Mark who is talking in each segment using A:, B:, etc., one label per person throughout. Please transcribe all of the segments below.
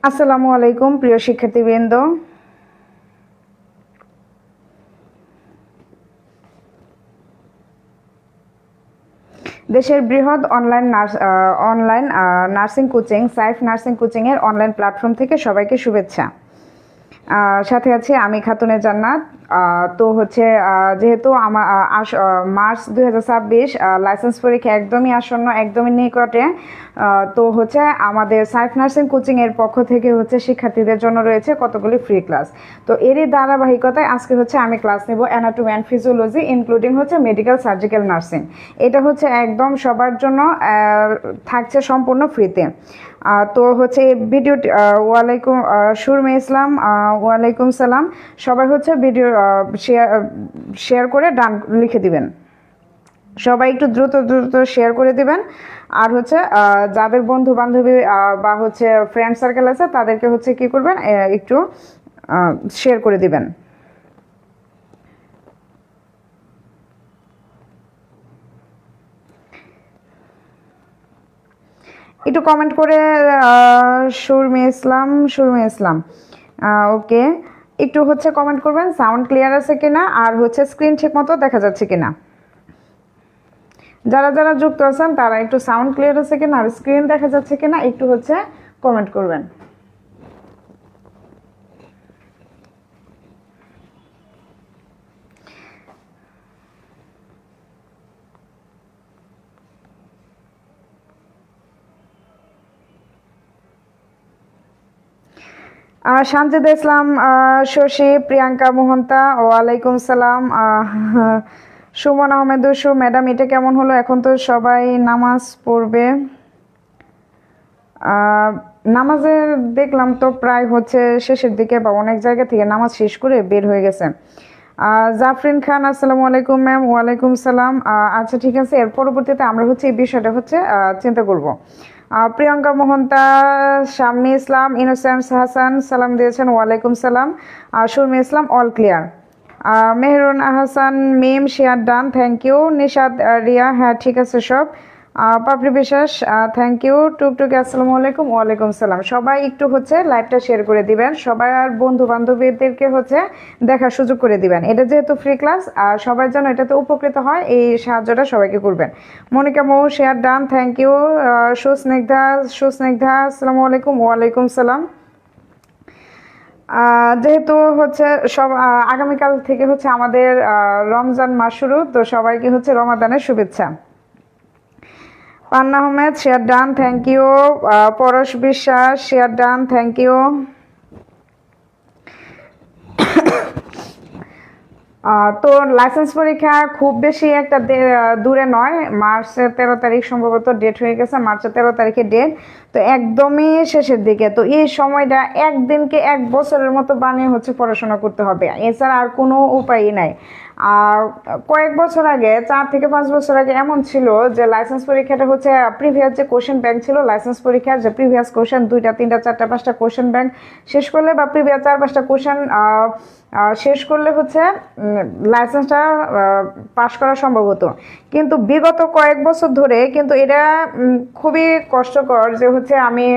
A: আসসালামু আলাইকুম প্রিয় শিক্ষার্থীবৃন্দ। দেশের বৃহৎ online nursing coaching Saif nursing coaching এর অনলাইন প্ল্যাটফর্ম থেকে সবাইকে শুভেচ্ছা। সাথে আছি আমি খাতুনে জান্নাত। তো হচ্ছে যেহেতু আমার মার্চ 2026 লাইসেন্স পরীক্ষা একদমই আসন্ন, একদমই নিকটে। তো হচ্ছে আমাদের সাইফ নার্সিং কোচিংয়ের পক্ষ থেকে হচ্ছে শিক্ষার্থীদের জন্য রয়েছে কতগুলি ফ্রি ক্লাস। তো এরই ধারাবাহিকতায় আজকে হচ্ছে আমি ক্লাস নেব অ্যানাটমি অ্যান্ড ফিজিওলজি ইনক্লুডিং হচ্ছে মেডিকেল সার্জিক্যাল নার্সিং। এটা হচ্ছে একদম সবার জন্য থাকছে সম্পূর্ণ ফ্রিতে। তো হচ্ছে ভিডিওটি ওয়ালাইকুম সুরমে ইসলাম, ওয়ালাইকুম সালাম। সবাই হচ্ছে ভিডিও শেয়ার করে ডান লিখে দিবেন। সবাই একটু দ্রুত দ্রুত শেয়ার করে দিবেন। আর হচ্ছে যাদের বন্ধু বান্ধবী বা হচ্ছে ফ্রেন্ড সার্কেল আছে তাদেরকে হচ্ছে কি করবেন, একটু শেয়ার করে দিবেন। একটু কমেন্ট করে সুরমে ইসলাম ওকে, একটু হচ্ছে কমেন্ট করবেন সাউন্ড ক্লিয়ার আছে কিনা আর হচ্ছে স্ক্রিন ঠিক মতো দেখা যাচ্ছে কিনা। যারা যারা যুক্ত আছেন তারা একটু সাউন্ড ক্লিয়ার আছে কিনা আর স্ক্রিন দেখা যাচ্ছে কিনা একটু হচ্ছে কমেন্ট করবেন। সানজিদা ইসলাম, শশী, প্রিয়াঙ্কা মোহন্তা, ওয়ালাইকুম সালাম। সুমন আহমেদ ম্যাডাম, এটা কেমন হলো? এখন তো সবাই নামাজ পড়বে। নামাজের দেখলাম তো প্রায় হচ্ছে শেষের দিকে বা অনেক জায়গা থেকে নামাজ শেষ করে বের হয়ে গেছে। জাফরিন খান, আসসালামু আলাইকুম ম্যাম। ওয়ালাইকুম সালাম। আচ্ছা ঠিক আছে, এর পরবর্তীতে আমরা হচ্ছে এই বিষয়টা হচ্ছে চিন্তা করব। প্রিয়াঙ্কা মোহন্তা, শাম্মী ইসলাম, ইনোসেন্স হাসান সালাম দিয়েছেন, ওয়ালাইকুম সালাম। Surmi Islam, all clear. Mehrun Ahsan Mim share done, thank you. Nishad Riya, হ্যাঁ ঠিক আছে সব। পাপড়ি বিশ্বাস, থ্যাংক ইউ। টুকটুকি, আসসালামু আলাইকুম। ওয়ালাইকুম সালাম। সবাই একটু হচ্ছে লাইভটা শেয়ার করে দিবেন, সবাই আর বন্ধু বান্ধবীদেরকে হচ্ছে দেখার সুযোগ করে দিবেন। এটা যেহেতু ফ্রি ক্লাস, সবাই যেন এটাতে উপকৃত হয় এই সাহায্যটা সবাইকে করবেন। মনিকা মৌ, শেয়ার ডান, থ্যাংক ইউ। সুস্নিগ্ধা, আসসালামু আলাইকুম। ওয়ালাইকুম সালাম। যেহেতু হচ্ছে সব আগামীকাল থেকে হচ্ছে আমাদের রমজান মাস শুরু, তো সবাইকে হচ্ছে রমাদানের শুভেচ্ছা। Panna Ahmed, share done, thank you. Porash Biswas, share done, thank you. তো লাইসেন্স পরীক্ষা খুব বেশি একটা দূরে নয়, মার্চের 13 তারিখ সম্ভবত ডেট হয়ে গেছে, মার্চের 13 তারিখে ডেট। তো একদমই শেষের দিকে, তো এই সময়টা একদিনকে এক বছরের মতো বানিয়ে হচ্ছে পড়াশোনা করতে হবে, এছাড়া আর কোনো উপায়ই নাই। আর কয়েক বছর আগে, 4 থেকে 5 বছর আগে এমন ছিল যে লাইসেন্স পরীক্ষাটা হচ্ছে প্রিভিয়াস যে কোশ্চেন ব্যাংক ছিল লাইসেন্স পরীক্ষার, যে প্রিভিয়াস কোশ্চেন 2টা 3টা 4টা 5টা কোশ্চেন ব্যাংক শেষ করলে বা প্রিভিয়াস 4-5টা কোশ্চেন শেষ করলে হচ্ছে লাইসেন্সটা পাস করা সম্ভব হতো। কিন্তু বিগত কয়েক বছর ধরে কিন্তু এটা খুবই কষ্টকর যে হচ্ছে আমি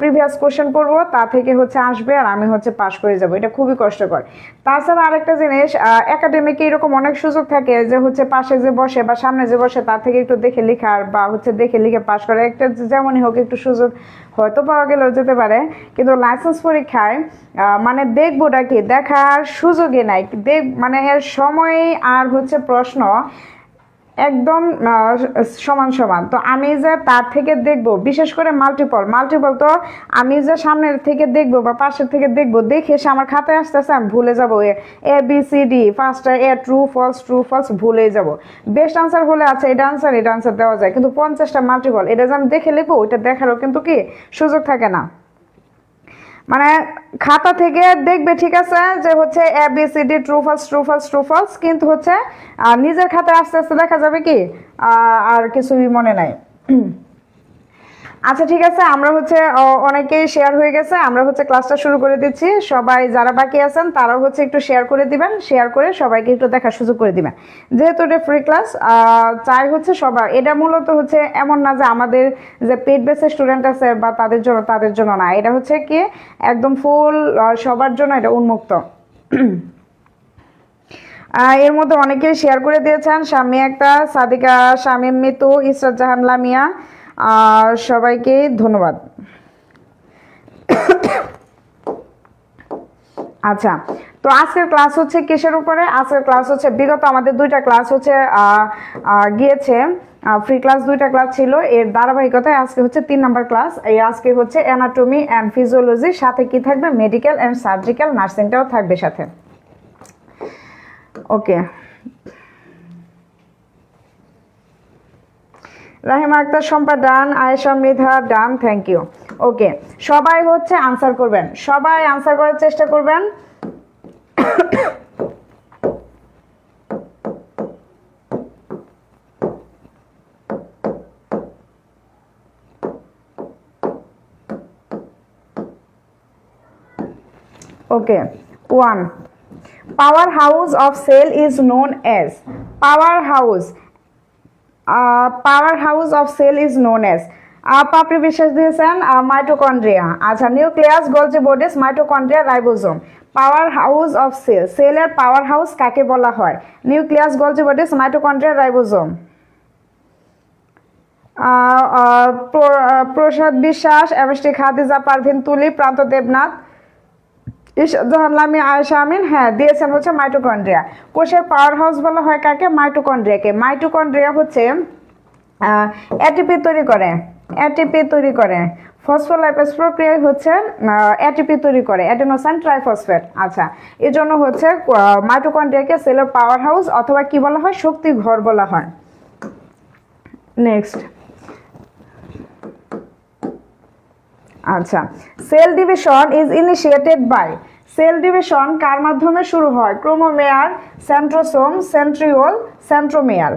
A: প্রিভিয়াস কোশ্চেন পড়বো, তা থেকে হচ্ছে আসবে আর আমি হচ্ছে পাস করে যাব, এটা খুবই কষ্টকর। তাছাড়া আরেকটা জিনিস, একাডেমিকে এরকম অনেক সুযোগ থাকে যে হচ্ছে পাশে যে বসে বা সামনে যে বসে তার থেকে একটু দেখে লেখার বা হচ্ছে দেখে লিখে পাস করার একটা যেমনই হোক একটু সুযোগ হয়তো পাওয়া গেলেও যেতে পারে। কিন্তু লাইসেন্স পরীক্ষায় মানে দেখবোটা কি, দেখার সুযোগই নাই, মানে এর সময় আর হচ্ছে প্রশ্ন একদম সমান সমান। তো আমি যে তার থেকে দেখব, বিশেষ করে মাল্টিপল তো আমি যে সামনের থেকে দেখব বা পাশের থেকে দেখব, দেখে সে আমার খাতায় আসতেছে আমি ভুলে যাবো, ABCD ফার্স্টে ট্রু ফলস ভুলে যাব। বেস্ট আনসার হলে আচ্ছা এটা আনসার দেওয়া যায়, কিন্তু 50টা মাল্টিপল এটা যে আমি দেখে লিখবো, ওইটা দেখারও কিন্তু কি সুযোগ থাকে না। মানে খাতা থেকে দেখবে ঠিক আছে যে হচ্ছে ABCD ট্রু ফলস, কিন্তু হচ্ছে নিজের খাতায় আস্তে আস্তে দেখা যাবে কি আর কিছুই মনে নাই। আচ্ছা ঠিক আছে, আমরা হচ্ছে অনেকেই শেয়ার হয়ে গেছে, আমরা হচ্ছে ক্লাসটা শুরু করে দিচ্ছি। সবাই যারা বাকি আছেন তারাও হচ্ছে একটু শেয়ার করে দিবেন, শেয়ার করে সবাইকে একটু দেখার সুযোগ করে দিবেন। যেহেতু এটা ফ্রি ক্লাস, চাই হচ্ছে সবার, এটা মূলত হচ্ছে এমন না যে আমাদের যে পেড বেসের স্টুডেন্ট আছে বা তাদের জন্য না, এটা হচ্ছে কি একদম ফুল সবার জন্য এটা উন্মুক্ত। এর মধ্যে অনেকেই শেয়ার করে দিয়েছেন, শাম্মী একটা, সাদিকা, শামীম মিতু, ইসরাত জাহান লামিয়া, সবাইকে ধন্যবাদ। আচ্ছা, তো আজকের ক্লাস হচ্ছে কিসের উপরে? আজকের ক্লাস হচ্ছে বিগত আমাদের দুইটা ক্লাস হচ্ছে গিয়েছে, ফ্রি ক্লাস দুইটা ক্লাস ছিল, এর ধারাবাহিকতায় আজকে হচ্ছে 3 নাম্বার ক্লাস। এই আজকে হচ্ছে অ্যানাটমি অ্যান্ড ফিজিওলজি, সাথে কি থাকবে মেডিকেল অ্যান্ড সার্জিক্যাল নার্সিংটাও থাকবে সাথে। Okay, Rahima Akter, Shampa done, Ayesha Mridha done, thank you. Okay, সবাই হচ্ছে আনসার করবেন, সবাই আনসার করার চেষ্টা করবেন। Okay, 1, power house of cell is known as, power house, power house of cell is known as, Papri Biswas দিয়েছেন মাইটোকন্ড্রিয়া। আচ্ছা, nucleus, Golgi bodies, mitochondria, ribosome. Power house of cell, সেলের পাওয়ার হাউস কাকে বলা হয়? Nucleus, Golgi bodies, mitochondria, ribosome. Prasad Biswas, MST Khadija Parvin তুলি, প্রান্ত দেবনাথ, জাহান লামি, আয়েশা আমিন, হ্যাঁ দিয়েছেন হচ্ছে মাইটোকন্ড্রিয়া। কোষের পাওয়ার হাউস বলা হয় কাকে? মাইটোকন্ড্রিয়াকে। মাইটোকন্ড্রিয়া হচ্ছে এটিপি তৈরি করে, এটিপি তৈরি করে। ফসফোলাইপেজ প্রক্রিয়ায় হচ্ছে এটিপি তৈরি করে, অ্যাডেনোসাইন ট্রাইফসফেট। আচ্ছা, এই জন্য হচ্ছে মাইটোকন্ড্রিয়াকে সেলের পাওয়ার হাউস অথবা কি বলা হয়? শক্তি ঘর বলা হয়। নেক্সট, আচ্ছা, cell division is initiated by, cell division কার মাধ্যমে শুরু হয়? Chromomere, centrosome, centriole, centromere.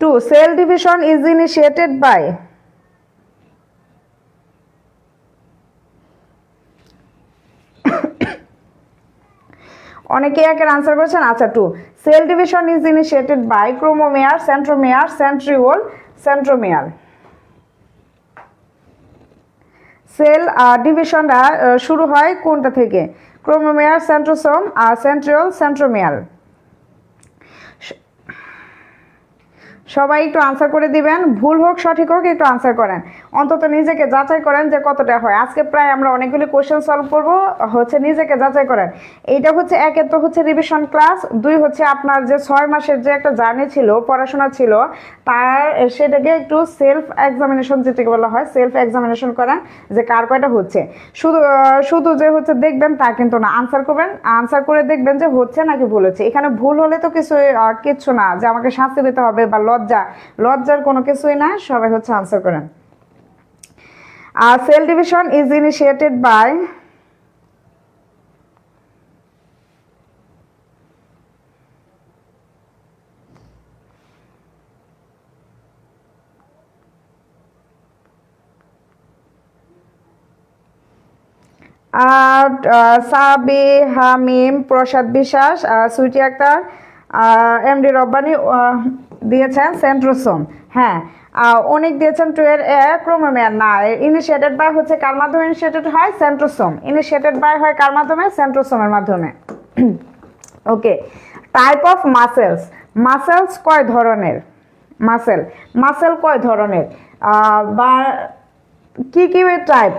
A: 2, cell division is initiated by, অনেকে একের আনসার করেছেন। আচ্ছা, 2, cell division is initiated by chromomere, centromere, centriole, centromere. Cell ডিভিশনটা শুরু হয় কোনটা থেকে? Chromomere, centrosome, centriole, centromere. সবাই একটু আনসার করে দিবেন, ভুল হোক সঠিক হোক একটু আনসার করেন, অন্তত নিজেকে যাচাই করেন যে কতটা হয়। আজকে প্রায় আমরা অনেকগুলি কোশ্চেন সলভ করব, হচ্ছে নিজেকে যাচাই করেন। এইটা হচ্ছে একে তো হচ্ছে রিভিশন ক্লাস, 2 হচ্ছে আপনার যে 6 মাসের যে একটা জার্নি ছিল, পড়াশোনা ছিল, তার সেটাকে একটু সেলফ এক্সামিনেশন যেটাকে বলা হয়, সেলফ এক্সামিনেশন করেন যে কার কয়টা হচ্ছে। শুধু যে হচ্ছে দেখবেন তা কিন্তু না, আনসার করবেন, আনসার করে দেখবেন যে হচ্ছে নাকি ভুল হচ্ছে। এখানে ভুল হলে তো কিচ্ছু না যে আমাকে শাস্তি দিতে হবে বা লজ্জার কোনো কিছুই না, সবাই হচ্ছে আনসার করেন। Cell division is initiated by, Sabi, Hamim, প্রসাদ বিশ্বাস, সুইটি আক্তার, এমডি রব্বানি দিয়েছেন সেন্ট্রোসোম। হ্যাঁ, অনেক দিয়েছেন 2 এর ক্রোমোমেয়ার না, ইনিশিয়েটেড বাই হচ্ছে কার মাধ্যমে ইনিশিয়েটেড হয়? সেন্ট্রোসোম। ইনিশিয়েটেড বাই হয় কার মাধ্যমে? সেন্ট্রোসোমের মাধ্যমে। ওকে, টাইপ অফ মাসেলস, মাসেলস কয় ধরনের? মাসেল কয় ধরনের? বা কি কি টাইপ?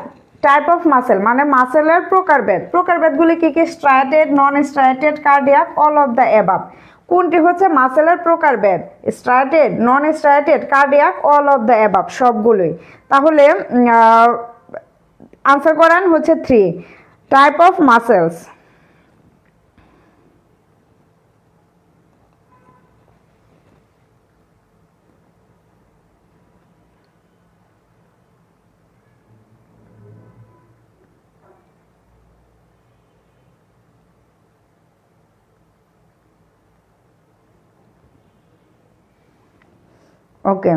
A: টাইপ অফ মাসেল মানে মাসেলের প্রকারভেদ, প্রকারভেদগুলি কি কি? Striated, non striated, cardiac, all of the above. কোনটি হচ্ছে মাসেলের প্রকারভেদ? Striated, non striated, cardiac, all of the above, সবগুলোই। তাহলে আনসার করেন হচ্ছে 3, type of muscles. Okay,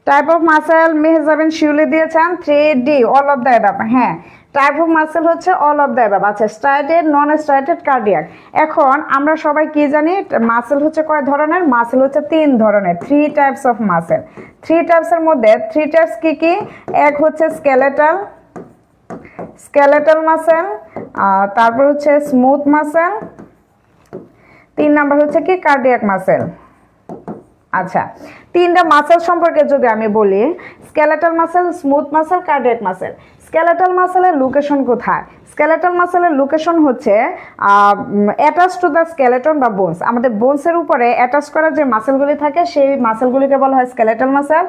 A: type of muscle Mehjabin Shiuli দিয়েছেন 3D all of the above. হ্যাঁ, টাইপ অফ মাসেল হচ্ছে অল অফ দ্য অ্যাবাভ। আচ্ছা, স্ট্রাইটেড, নন স্ট্রাইটেড, কার্ডিয়াক। এখন আমরা সবাই কি জানি মাসেল হচ্ছে কয় ধরনের? মাসেল হচ্ছে 3 ধরনের, 3 টাইপস অফ মাসেল। 3 টাইপসের মধ্যে 3 টাইপস কি কি? এক হচ্ছে স্কেলেটাল, স্কেলেটাল মাসেল, তারপর হচ্ছে স্মুথ মাসেল, 3 নাম্বার হচ্ছে কি কার্ডিয়াক মাসেল। আচ্ছা, 3টা মাসেল সম্পর্কে যদি আমি বলি, skeletal muscle, smooth muscle, cardiac muscle. Skeletal মাসেলের লোকেশন কোথায়? স্কেলেটাল মাসেলের লোকেশন হচ্ছে অ্যাটাচ টু দ্য স্কেলেটন বা বোনস। আমাদের বোনসের উপরে অ্যাটাচ করা যে মাসেলগুলি থাকে সেই মাসেলগুলিকে বলা হয় স্কেলেটাল মাসেল।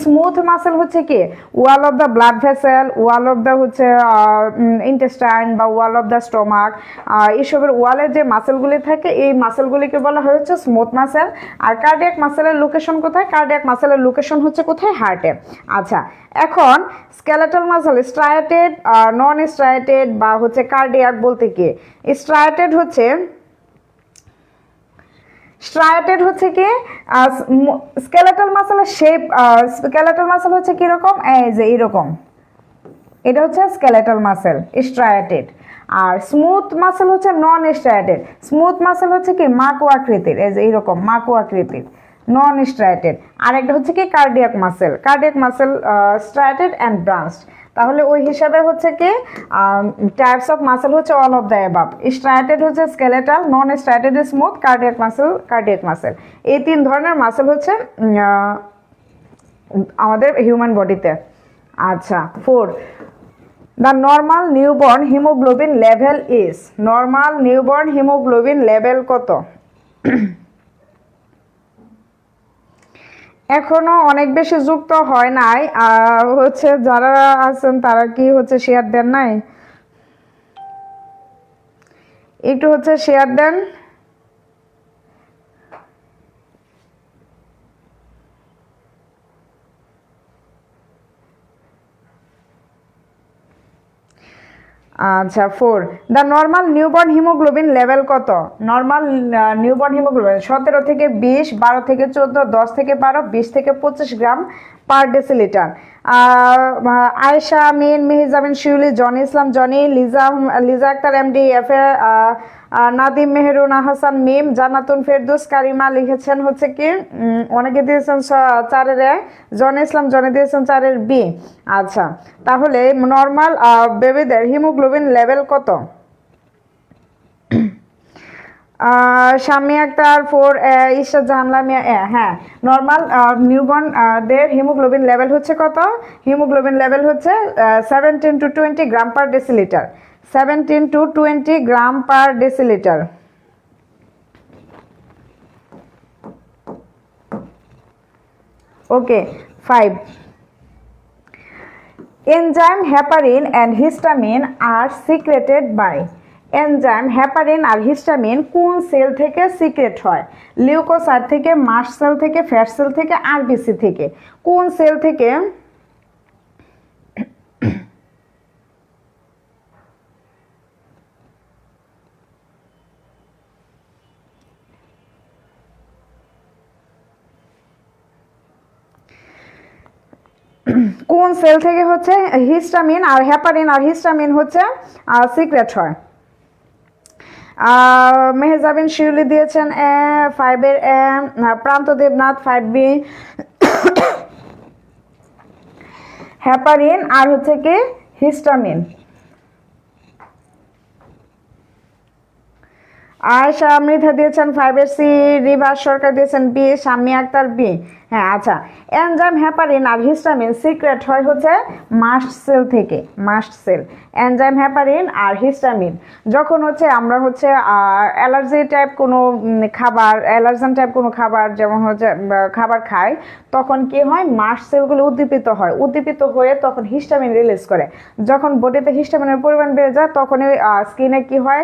A: স্মুথ মাসেল হচ্ছে কি wall of the blood vessel, wall of the হচ্ছে ইন্টেস্টাইন বা ওয়াল অফ দ্য স্টোমাক, এইসবের ওয়ালের যে মাসেলগুলি থাকে এই মাসেলগুলিকে বলা হয় হচ্ছে স্মুথ মাসেল। আর কার্ডিয়াক মাসেলের লোকেশন কোথায়? কার্ডিয়াক মাসেলের লোকেশন হচ্ছে কোথায়? হার্টে। আচ্ছা, এখন skeletal muscle striated, non striated বা হচ্ছে কার্ডিয়াক বলতে কি? স্ট্রাইটেড হচ্ছে কি স্কেলেটাল মাসেলের শেপ, স্কেলেটাল মাসেল হচ্ছে কিরকম? এই যে এইরকম, এটা হচ্ছে স্কেলেটাল মাসেল স্ট্রাইটেড। আর স্মুথ মাসেল হচ্ছে নন স্ট্রাইটেড। স্মুথ মাসেল হচ্ছে কি মাকু আকৃতির, এই যে এইরকম মাকু আকৃতির, নন স্ট্রাইটেড। আর একটা হচ্ছে কি cardiac muscle. Cardiac muscle striated and branched. তাহলে ওই হিসাবে হচ্ছে কি টাইপস অফ মাসেল হচ্ছে all of the above. Striated হচ্ছে skeletal, non striated smooth, cardiac muscle cardiac muscle. এই 3 ধরনের মাসেল হচ্ছে আমাদের হিউম্যান বডিতে। আচ্ছা, 4 the normal newborn haemoglobin level is. Normal newborn haemoglobin level কত? এখনো অনেক বেশি যুক্ত হয় নাই, হচ্ছে যারা আছেন তারা কি হচ্ছে শেয়ার দেন নাই? একটু হচ্ছে শেয়ার দেন। আচ্ছা, 4 the normal newborn haemoglobin level কত? নর্মাল নিউবর্ন হিমোগ্লোবিন 17 থেকে 20, 12 থেকে 14, 10 থেকে 12, 20 থেকে 25 গ্রাম পার ডেসিলিটার। আয়েশা আমিন, মেহজাবিন শিউলি, জনি ইসলাম জনি, লিজা আক্তার এমডি, নাদিম মেহরুন হাসান মিম, জান্নাতুন ফেরদৌস কারিমা লিখেছেন হচ্ছে কি অনেকে দিয়েছেন 4-এর A, জনি ইসলাম জনি দিয়েছেন 4-এর B। আচ্ছা, তাহলে নর্মাল বেবিদের হিমোগ্লোবিন লেভেল কত? শামি আক্তার 4, ইশরাত জাহান লামিয়া A। হ্যাঁ, নর্মাল নিউবর্ন দের হিমোগ্লোবিন লেভেল হচ্ছে কত? হিমোগ্লোবিন লেভেল হচ্ছে 17 to 20 gram per decilitre. 17 to 20 gram per decilitre. Okay, 5 enzyme heparin and histamine are secreted by. Enzyme heparin আর হিস্টামিন কোন সেল থেকে সিক্রেট হয়? লিউকোসাইট থেকে, মাস্ট সেল থেকে, ফ্যাট সেল থেকে, আরবিসি থেকে? কোন সেল থেকে? কোন সেল থেকে হচ্ছে হিস্টামিন আর হেপারিন আর হিস্টামিন হচ্ছে সিক্রেট হয়? মেহজাবিন শিউলি দিয়েছেন 5-এর A, প্রান্ত দেবনাথ 5B, হেপারিন আর হচ্ছে কি হিস্টামিন। আয়েশা মৃধা দিয়েছেন 5-এর C, রিভাস সরকার দিয়েছেন B, শাম্মী আক্তার B। হ্যাঁ, আচ্ছা, এনজাইম হেপারিন আর হিস্টামিন সিক্রেট হয় হচ্ছে মাস্ট সেল থেকে। মাস্ট সেল এনজাইম হেপারিন আর হিস্টামিন যখন হচ্ছে আমরা হচ্ছে অ্যালার্জি টাইপ কোনো খাবার, অ্যালার্জেন টাইপ কোনো খাবার যেমন হচ্ছে খাবার খাই, তখন কি হয় মাস্ট সেলগুলো উদ্দীপিত হয়, উদ্দীপিত হয়ে তখন হিস্টামিন রিলিজ করে। যখন বডিতে হিস্টামিনের পরিমাণ বেড়ে যায় তখনই স্কিনে কি হয়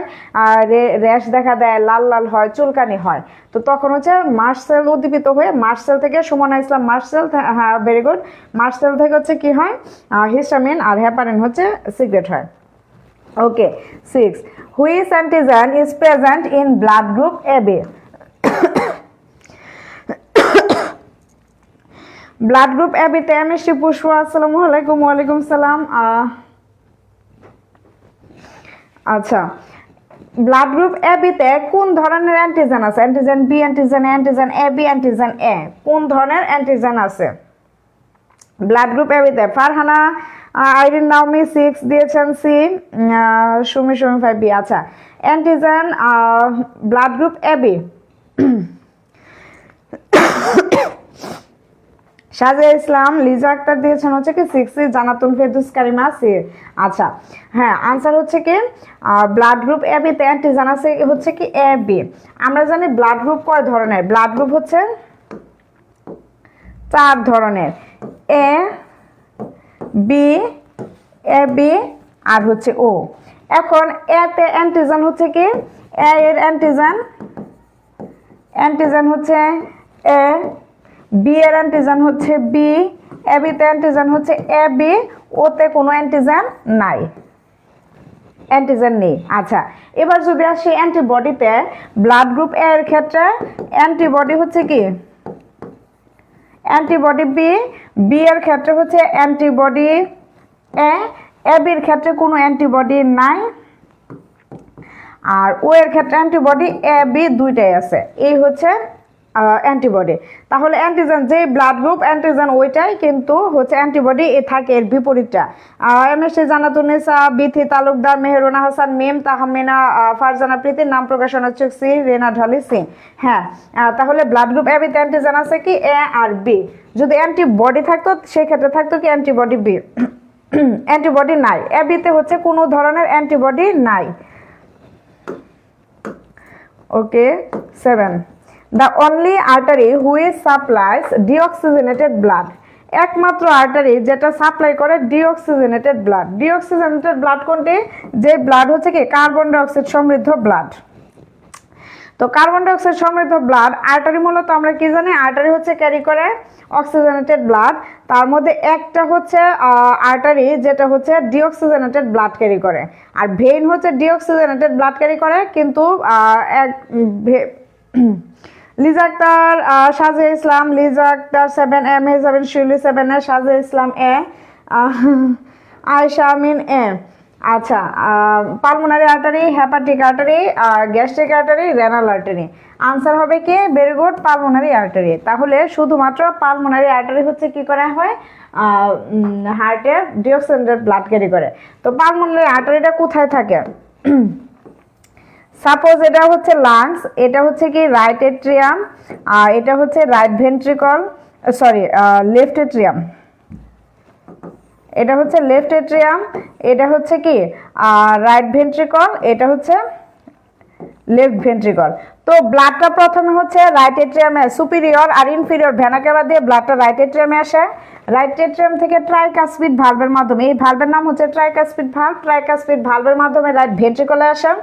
A: র্যাশ দেখা দেয়, লাল লাল হয়, চুলকানি হয়। তো তখন হচ্ছে মাস্ট সেল উদ্দীপিত হয়ে মাস্ট সেল থেকে সুমনা ইসলাম মাস্ট সেল, হ্যাঁ ভেরি গুড, মাস্ট সেল থেকে হচ্ছে কি হয় হিস্টামিন আর হেপারিন হচ্ছে সিক্রেট হয়। Okay, 6 which antigen is present in blood group AB? Blood group এবিতে মিষ্টি পুষ্প, আসসালামু আলাইকুম। ওয়ালাইকুম সালাম। আচ্ছা, ব্লাড গ্রুপ এবিতে কোন ধরনের অ্যান্টিজেন আছে? Antigen B, antigen A, antigen A B, antigen A, কোন ধরনের অ্যান্টিজেন আছে ব্লাড গ্রুপ এবিতে? ফারহানা আইরিন নাওমি 6 দিয়েছেন সি, সুমি 5 বি। আচ্ছা, antigen blood group AB Shazia Islam, Liza Akter দিয়েছেন হচ্ছে কি 6 সি, জানাতুল ফেরদৌস কারিমা সি। আচ্ছা হ্যাঁ, আনসার হচ্ছে কি ব্লাড গ্রুপ এবিতে অ্যান্টিজেন আছে হচ্ছে কি এ বি। আমরা জানি ব্লাড গ্রুপ কয় ধরনের? ব্লাড গ্রুপ হচ্ছে 4 ধরনের, এ বি, এ বি আর হচ্ছে ও। এখন এতে অ্যান্টিজেন হচ্ছে কি এ এর অ্যান্টিজেন হচ্ছে এ, বি এর অ্যান্টিজেন হচ্ছে বি, এ বিতে অ্যান্টিজেন হচ্ছে এ বি, ওতে কোনো অ্যান্টিজেন নাই, অ্যান্টিজেন নেই। আচ্ছা, এবার যদি আসি অ্যান্টিবডিতে, ব্লাড গ্রুপ এ এর ক্ষেত্রে অ্যান্টিবডি হচ্ছে কি অ্যান্টিবডি বি, বি এর ক্ষেত্রে হচ্ছে অ্যান্টিবডি এ, এ বির ক্ষেত্রে কোনো অ্যান্টিবডি নাই, আর ও এর ক্ষেত্রে অ্যান্টিবডি এ বি দুইটাই আছে। এই হচ্ছে অ্যান্টিবডি। তাহলে অ্যান্টিজেন যে ব্লাড গ্রুপ অ্যান্টিজেন ওইটাই, কিন্তু হচ্ছে অ্যান্টিবডি এ থাকে এর বিপরীতটা। এমএসসি জান্নাতুন্নেসা, বিথি তালুকদার, মেহরুনা হাসান মিম, তাহমিনা ফারজানা প্রীতির নাম প্রকাশন হচ্ছে সি, রেনা ঢালি সি। হ্যাঁ, তাহলে ব্লাড গ্রুপ এ বিতে অ্যান্টিজেন আছে কি এ আর বি। যদি অ্যান্টিবডি থাকতো সেক্ষেত্রে থাকতো কি অ্যান্টিবডি বি। অ্যান্টিবডি নাই, এ বিতে হচ্ছে কোনো ধরনের অ্যান্টিবডি নাই। ওকে 7, the only artery which supplies deoxygenated blood, একমাত্র আর্টারি যেটা সাপ্লাই করে ডিঅক্সিজেনেটেড ব্লাড। ডিঅক্সিজেনেটেড ব্লাড কোনটি? যে ব্লাড হচ্ছে কি কার্বন ডাইঅক্সাইড সমৃদ্ধ ব্লাড। তো কার্বন ডাইঅক্সাইড সমৃদ্ধ ব্লাড আর্টারি মূলত আমরা কি জানি, আর্টারি হচ্ছে ক্যারি করে অক্সিজেনেটেড ব্লাড। তার মধ্যে একটা হচ্ছে আর্টারি যেটা হচ্ছে ডিঅক্সিজেনেটেড ব্লাড ক্যারি করে, আর ভেইন হচ্ছে ডিঅক্সিজেনেটেড ব্লাড ক্যারি করে কিন্তু লিজা আক্তার, শাজিয়া ইসলাম, লিজা আক্তার 7 এ, মেহজাবিন শিউলি 7 এ, শাজিয়া ইসলাম এ, আয়েশা আমিন এ। আচ্ছা, pulmonary artery, hepatic artery, gastric artery, renal artery. Answer হবে কি ভেরি গুড, পালমোনারি আর্টারি। তাহলে শুধুমাত্র পালমোনারি আর্টারি হচ্ছে কি করা হয়, হার্টে ডিঅক্সিজেনেটেড ব্লাড ক্যারি করে। তো পালমোনারি আর্টারিটা কোথায় থাকে? সাপোজ এটা হচ্ছে লাংস, এটা হচ্ছে কি রাইট এট্রিয়াম, আর এটা হচ্ছে right ventricle, sorry left atrium, এটা হচ্ছে লেফট এট্রিয়াম, এটা হচ্ছে কি রাইট ভেন্ট্রিকল, এটা হচ্ছে লেফট ভেন্ট্রিকল। তো ব্লাডটা প্রথমে হচ্ছে রাইট এট্রিয়ামে, সুপিরিয়র আর ইনফিরিয়র ভেনা কেভা দিয়ে ব্লাডটা রাইট এট্রিয়ামে আসে। রাইট এট্রিয়াম থেকে ট্রাইকাসপিড ভালভের মাধ্যমে, এই ভালভের নাম হচ্ছে ট্রাইকাসপিড ভালভ, ট্রাইকাসপিড ভালভের মাধ্যমে রাইট ভেন্ট্রিকলে আসে।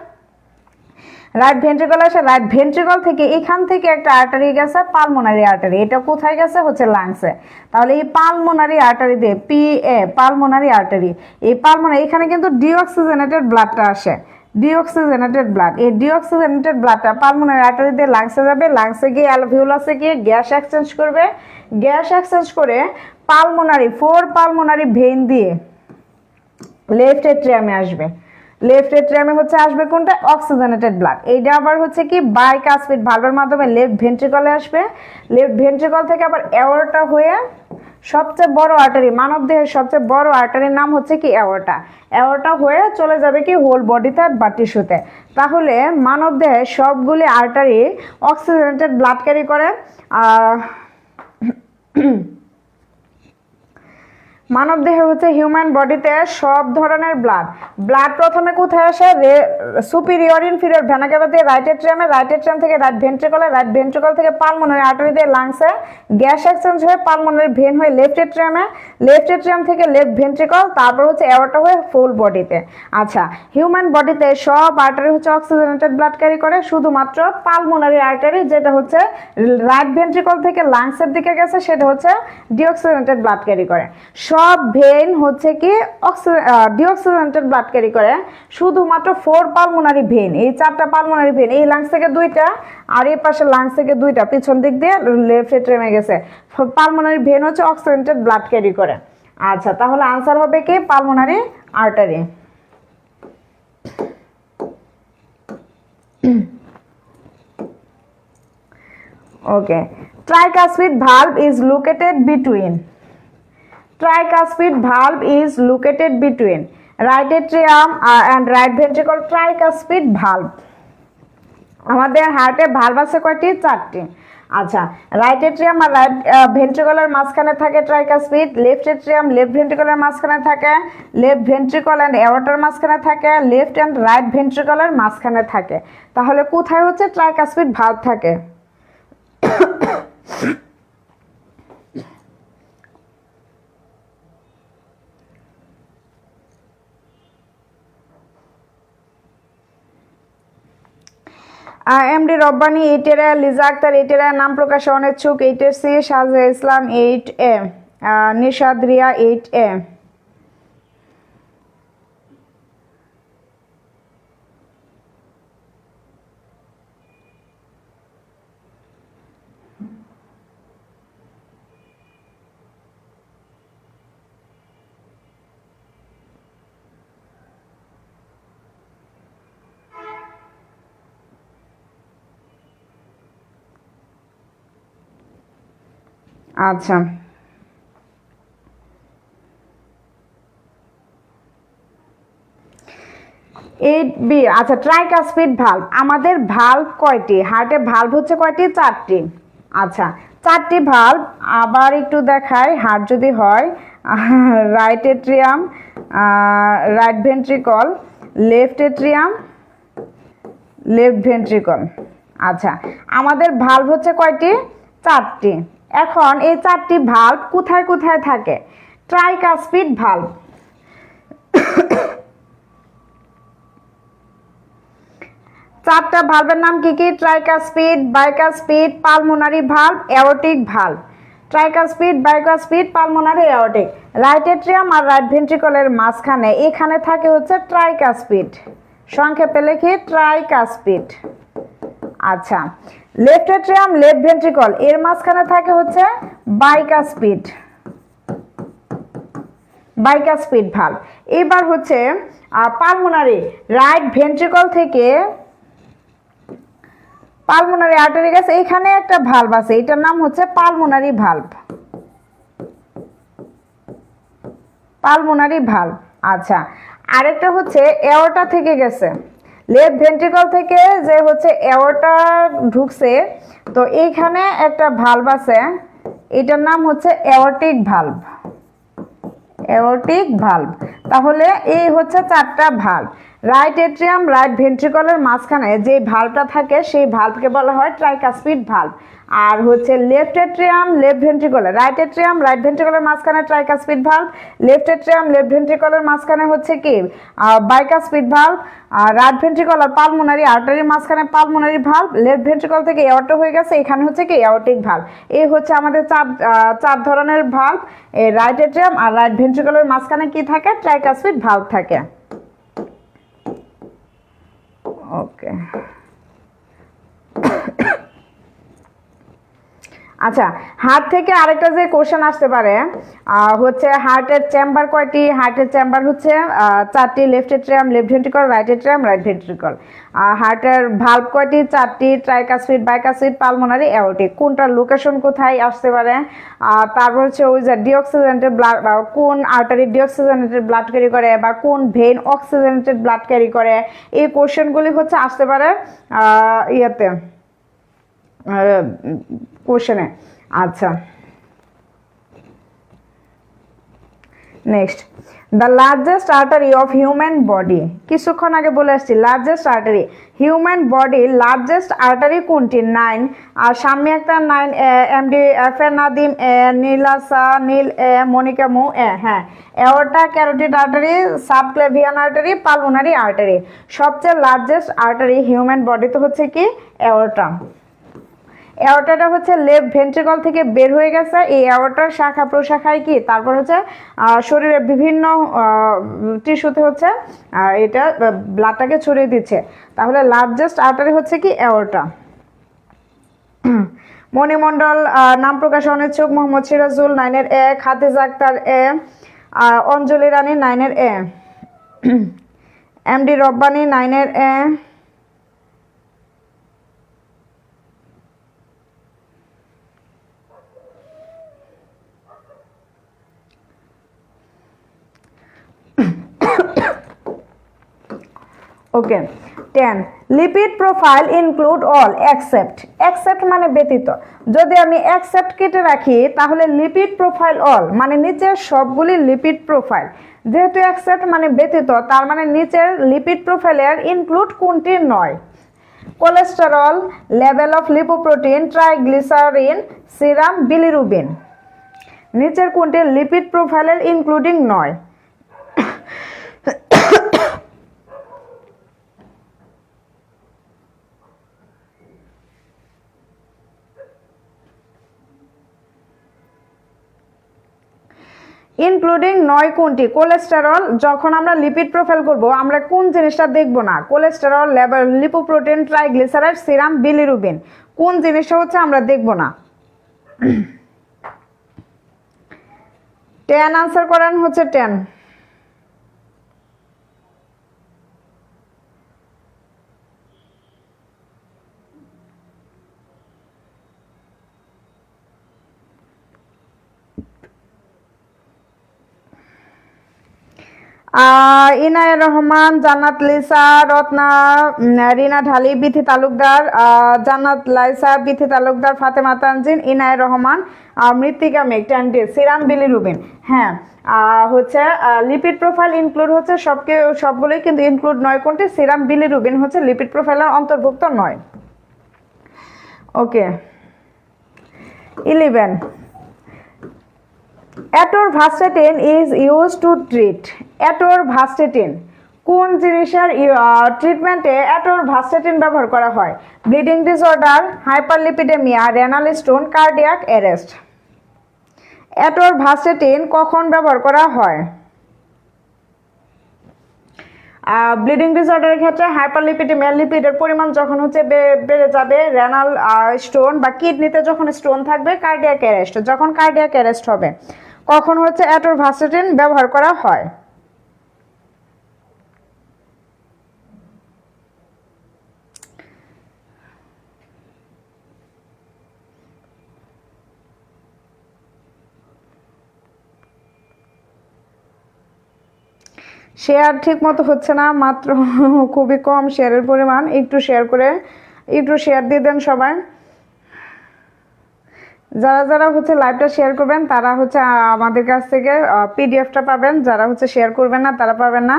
A: রাইট ভেন্ট্রিকল আসে, রাইট ভেন্ট্রিকল থেকে এখান থেকে একটা আর্টারি গেছে পালমোনারি আর্টারি, এটা কোথায় গেছে হচ্ছে লাংসে। তাহলে এই পালমোনারি আর্টারি দিয়ে পি এ পালমোনারি আর্টারি, এই পালমোনারি এখানে কিন্তু ডিঅক্সিজেনেটেড ব্লাডটা আসে, ডিঅক্সিজেনেটেড ব্লাড, এই ডিঅক্সিজেনেটেড ব্লাডটা পালমোনারি আর্টারি দিয়ে লাংসে যাবে, লাংসে গিয়ে অ্যালভিওলাসে গিয়ে গ্যাস এক্সচেঞ্জ করবে, গ্যাস এক্সচেঞ্জ করে পালমোনারি 4 পালমোনারি ভেইন দিয়ে লেফট এট্রিয়ামে আসবে। লেফট এট্রিয়ামে হচ্ছে আসবে কোনটা, অক্সিজেনেটেড ব্লাড। এইটা আবার হচ্ছে কি বাইকাসপিড ভালভের মাধ্যমে লেফট ভেন্ট্রিকলে আসবে, লেফট ভেন্ট্রিকল থেকে আবার অ্যাওর্টা হয়ে সবচেয়ে বড় আর্টারি, মানব দেহের সবচেয়ে বড় আর্টারির নাম হচ্ছে কি অ্যাওর্টা, অ্যাওর্টা হয়ে চলে যাবে কি হোল বডিতে বা টিস্যুতে। তাহলে মানব দেহে সবগুলি আর্টারি অক্সিজেনেটেড ব্লাড ক্যারি করে। মানব দেহে হচ্ছে হিউম্যান বডিতে সব ধরনের ব্লাড প্রথমে কোথায় আসে, সুপিরিয়র ইনফিরিয়র ভেনা কেভা দিয়ে রাইট এট্রিয়ামে, রাইট এট্রিয়াম থেকে রাইট ভেন্ট্রিকলে, রাইট ভেন্ট্রিকল থেকে পালমোনারি আর্টারি দিয়ে লাংসে, গ্যাস এক্সচেঞ্জ হয়ে পালমোনারি ভেন হয়ে লেফট এট্রিয়ামে, লেফট এট্রিয়াম থেকে লেফট ভেন্ট্রিকল, তারপর হচ্ছে অ্যাওর্টা হয়ে ফুল বডিতে। আচ্ছা, হিউম্যান বডিতে সব আর্টারি হচ্ছে অক্সিজেনেটেড ব্লাড ক্যারি করে, শুধুমাত্র পালমোনারি আর্টারি যেটা হচ্ছে রাইট ভেন্ট্রিকল থেকে লাংসের দিকে গেছে সেটা হচ্ছে ডিঅক্সিজেনেটেড ব্লাড ক্যারি করে। সব ভেইন হচ্ছে কি ডিঅক্সিজেনেটেড ব্লাড ক্যারি করে, শুধুমাত্র 4 পালমোনারি ভেইন, এই 4টা পালমোনারি ভেইন, এই লাংস থেকে 2টা আর এই পাশে লাংস থেকে 2টা পিছন দিক দিয়ে লেফট এট্রিয়ামে গেছে। পালমোনারি ভেইন হচ্ছে অক্সিজেনেটেড ব্লাড ক্যারি করে। আচ্ছা, তাহলে আনসার হবে কি pulmonary artery. Okay, tricuspid valve is located between right atrium and right ventricle tricuspid valve। আমাদের হার্টে ভালভ আছে কয়টি? 4টি। আচ্ছা, রাইট এট্রিয়াম আর রাইট ভেন্ট্রিকলের মাঝখানে থাকে ট্রাইকাসপিড, লেফট এট্রিয়াম লেফট ভেন্ট্রিকলের মাঝখানে থাকে, লেফট ভেন্ট্রিকল এন্ড এওর্টার মাঝখানে থাকে, লেফট এন্ড রাইট ভেন্ট্রিকলের মাঝখানে থাকে। তাহলে কোথায় হচ্ছে ট্রাইকাসপিড ভালভ থাকে? এমডি রব্বানি 8 লিজা আক্তার 8 নাম প্রকাশে অনিচ্ছুক 8 শাহজাহান ইসলাম 8 নিশাদ রিয়া 8। আচ্ছা, 8B। আচ্ছা, ট্রাইকাসপিড ভালভ, আমাদের ভালভ কয়টি? হার্টে ভালভ হচ্ছে কয়টি? 4টি। আচ্ছা, 4টি ভালভ আবার একটু দেখাই। হার্ট যদি হয় right atrium, right ventricle, left atrium, left ventricle. আচ্ছা, আমাদের ভালভ হচ্ছে কয়টি? 4টি। এখন এই 4টি ভালভ কোথায় কোথায় থাকে? ট্রাইকাসপিড ভালভ, 4টা ভালভের নাম কি কি? Tricuspid, bicuspid, pulmonary valve, aortic valve. Tricuspid, bicuspid, pulmonary, aortic. Right atrium আর রাইট ভেন্ট্রিকলের মাঝখানে এখানে থাকে হচ্ছে ট্রাইকাসপিড, সংক্ষেপে লিখি ট্রাইকাসপিড। আচ্ছা, লেফট এট্রিয়াম লেফট ভেন্ট্রিকল এর মাঝখানে থাকে হচ্ছে বাইকাসপিড, বাইকাসপিড ভালভ। এবার হচ্ছে পালমোনারি, রাইট ভেন্ট্রিকল থেকে পালমোনারি আর্টারি গেছে, এখানে একটা ভালভ আছে, এটার নাম হচ্ছে পালমোনারি ভালভ, পালমোনারি ভালভ। আচ্ছা, আরেকটা হচ্ছে এওর্টা থেকে গেছে, লেফট ভেন্ট্রিকল থেকে যে হচ্ছে এওর্টা ঢুকছে, তো এইখানে একটা ভালভ আছে, এটার নাম হচ্ছে এওর্টিক ভালভ, এওর্টিক ভালভ। তাহলে এই হচ্ছে 4টা ভালভ। রাইট এট্রিয়াম রাইট ভেন্ট্রিকলের মাঝখানে যে ভালভটা থাকে সেই ভালভকে বলা হয় ট্রাইকাসপিড ভালভ। আর হচ্ছে left atrium left ventricle, right atrium right ভেন্ট্রিকলের মাঝখানে tricuspid valve, left atrium left ভেন্ট্রিকলের মাঝখানে হচ্ছে কি বাইকাসপিড ভালভ, আর রাইট ভেন্ট্রিকল আর পালমোনারি আর্টারির মাঝখানে পালমোনারি ভালভ, লেফট ভেন্ট্রিকল থেকে এওর্টা হয়ে গেছে, এখানে হচ্ছে কি এওর্টিক ভালভ। এই হচ্ছে আমাদের 4 ধরনের ভালভ। এই রাইট এট্রিয়াম আর রাইট ভেন্ট্রিকলের মাঝখানে কি থাকে? ট্রাইকাসপিড ভালভ থাকে। ওকে, আচ্ছা, হার্ট থেকে আরেকটা যে কোশ্চেন আসতে পারে হচ্ছে হার্টের চেম্বার কয়টি? হার্টের চেম্বার হচ্ছে 4টি, left atrium left ventricle, right atrium right ventricle. হার্টের ভালভ কয়টি? 4টি, ট্রাইকাসপিড বাইকাসপিড পালমোনারি এওর্টিক। কোনটার লোকেশন কোথায় আসতে পারে? তারপর হচ্ছে ওই যে ডিঅক্সিজেনেটেড ব্লাড, কোন আর্টারি ডিঅক্সিজেনেটেড ব্লাড ক্যারি করে, বা কোন ভেইন অক্সিজেনেটেড ব্লাড ক্যারি করে, এই কোশ্চেনগুলি হচ্ছে আসতে পারে ইয়েতে কোশ্চেনে। আচ্ছা, next, the largest artery of human body. কিছুক্ষণ আগে বলে আসছি লার্জেস্ট আর্টারি, হিউম্যান বডির লার্জেস্ট আর্টারি কোনটি? 9। আর সামনে একটা 9, এমডি এফ এ নাদিম এ, নীলাসা নীল এ, মনিকা মু এ। হ্যাঁ, এওর্টা carotid artery, subclavian artery, pulmonary artery. সবচেয়ে লার্জেস্ট আর্টারি হিউম্যান বডিতে হচ্ছে কি? এওর্টা। অ্যাওর্টাটা হচ্ছে লেফট ভেন্ট্রিকল থেকে বের হয়ে গেছে, এই অ্যাওর্টার শাখা প্রশাখায় কি তারপর হচ্ছে শরীরের বিভিন্ন টিস্যুতে হচ্ছে এটা ব্লাডটাকে ছড়িয়ে দিচ্ছে। তাহলে লার্জেস্ট আর্টারি হচ্ছে কি অ্যাওর্টা। মণিমণ্ডল নাম প্রকাশে অনিচ্ছুক মোহাম্মদ সিরাজুল 9-এর এ, খাদিজা আক্তার এ, অঞ্জলি রানী 9-এর এ, এমডি রব্বানি 9-এর এ, ওকে। 10 lipid profile include all accept, accept মানে ব্যতীত, যদি আমি অ্যাকসেপ্ট কেটে রাখি তাহলে লিপিড প্রোফাইল অল মানে নিচের সবগুলি লিপিড প্রোফাইল, যেহেতু অ্যাকসেপ্ট মানে ব্যতীত তার মানে নিচের লিপিড প্রোফাইলের ইনক্লুড কোনটি নয়? Cholesterol, level of lipoprotein, triglyceride, serum, bilirubin. নিচের কোনটি লিপিড প্রোফাইলের ইনক্লুডিং নয়? ইনক্লুডিং নয় কোনটি? কোলেস্টেরল, যখন আমরা লিপিড প্রোফাইল করব আমরা কোন জিনিসটা দেখব না? Cholesterol, level lipoprotein, triglyceride, serum, bilirubin, কোন জিনিসটা হচ্ছে আমরা দেখব না? 10 আনসার করেন হচ্ছে 10। ইনায়া রহমান, জান্নাত লিসা, রত্না, রিনা ঢালি, বিথি তালুকদার, জান্নাত লাইসা, বিথি তালুকদার, ফাতেমা তানজিন, ইনায়া রহমান, মৃত্তিকা মেঘ, ট্যান্ডি, সিরাম, বিলিরুবিন। হ্যাঁ, হচ্ছে লিপিড প্রোফাইল ইনক্লুড হচ্ছে সবগুলোই, কিন্তু ইনক্লুড নয় কোনটি? সিরাম, বিলিরুবিন হচ্ছে লিপিড প্রোফাইলের অন্তর্ভুক্ত নয়। Okay. 11 atorvastatin is use to treat, atorvastatin কোন জিনিসের ট্রিটমেন্টে অ্যাটোরভাস্টেটিন ব্যবহার করা হয়? Bleeding disorder, hyperlipidaemia, renal stone, cardiac arrest. Atorvastatin কখন ব্যবহার করা হয়? ব্লিডিং ডিসঅর্ডারের ক্ষেত্রে, হাইপারলিপিডেমিয়া লিপিডের পরিমাণ যখন হচ্ছে বেড়ে যাবে, রেনাল স্টোন বা কিডনিতে যখন স্টোন থাকবে, কার্ডিয়াক অ্যারেস্ট যখন কার্ডিয়াক অ্যারেস্ট হবে, কখন হচ্ছে অ্যাটোরভাস্টেটিন ব্যবহার করা হয়? শেয়ার ঠিক মতো হচ্ছে না, মাত্র খুবই কম শেয়ারের পরিমাণ, একটু শেয়ার দিয়ে দেন সবাই। যারা হচ্ছে লাইভটা শেয়ার করবেন তারা হচ্ছে আমাদের কাছ থেকে পিডিএফটা পাবেন, যারা হচ্ছে শেয়ার করবেন না তারা পাবেন না।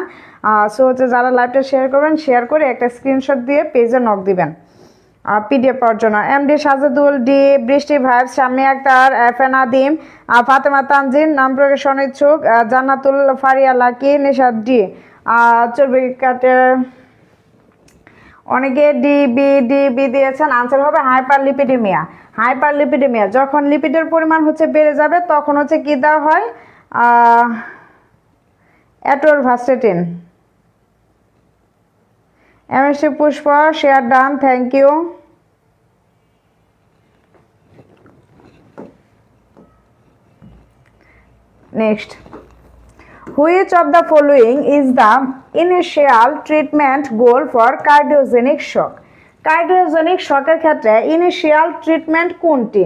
A: সো হচ্ছে যারা লাইভটা শেয়ার করবেন, শেয়ার করে একটা স্ক্রিনশট দিয়ে পেজে নক দিবেন পিডিএফ পাওয়ার জন্য। এমডি সাজেদুল, ডি বৃষ্টি ভাইব, শামি আক্তার, এফএন আদিম, ফাতেমা তানজিন, নাম প্রকাশ অনিচ্ছুক, জান্নাতুল ফারিয়া লাকি, নিশাদ ডি, চর্বি কাটে অনেকে ডিবি দিয়েছেন। আনসার হবে হাইপারলিপিডেমিয়া। হাইপারলিপিডেমিয়া যখন লিপিডের পরিমাণ হচ্ছে বেড়ে যাবে তখন হচ্ছে কি দেওয়া হয়? Atorvastatin. MSc Pushpa, share done, thank you. Next, which of the following is the initial treatment goal for cardiogenic shock? Cardiogenic শকের ক্ষেত্রে ইনিশিয়াল ট্রিটমেন্ট কোনটি?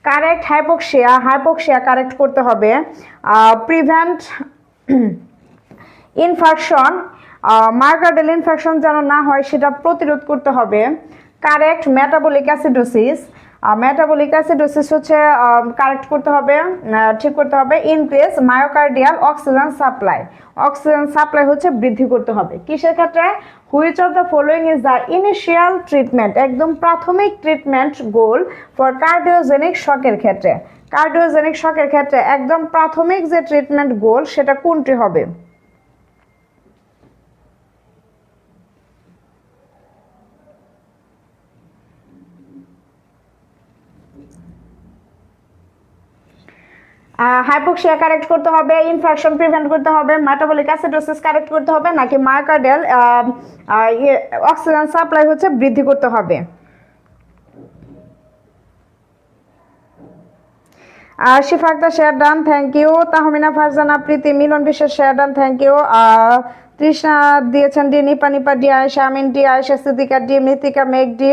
A: কারেক্ট হাইপোক্সিয়া কারেক্ট করতে হবে, প্রিভেন্ট ইনফেকশন, মায়োকার্ডিয়াল ইনফেকশন যেন না হয় সেটা প্রতিরোধ করতে হবে, কারেক্ট মেটাবলিক অ্যাসিডোসিস হচ্ছে কারেক্ট করতে হবে, ঠিক করতে হবে, ইনক্রিজ মায়োকার্ডিয়াল অক্সিজেন সাপ্লাই হচ্ছে বৃদ্ধি করতে হবে। কিসের ক্ষেত্রে? Which of the following is the initial treatment, একদম প্রাথমিক ট্রিটমেন্ট গোল ফর কার্ডিওজেনিক শকের ক্ষেত্রে। কার্ডিওজেনিক শকের ক্ষেত্রে একদম প্রাথমিক যে ট্রিটমেন্ট গোল সেটা কোনটি হবে? হাইপোক্সিয়া কারেক্ট করতে হবে, ইনফেকশন প্রিভেন্ট করতে হবে, মেটাবলিক অ্যাসিডোসিস কারেক্ট করতে হবে, নাকি মায়োকার্ডিয়াল অক্সিজেন সাপ্লাই হচ্ছে বৃদ্ধি করতে হবে। Shifa Akter share done, thank you. Tahmina Farzana Priti Milon Biswas share done, thank you. Trishna দিয়েছেন D, Nipa Nipa D, Ayesha Amin D, Ayesha Siddika D, Mritika Megh D,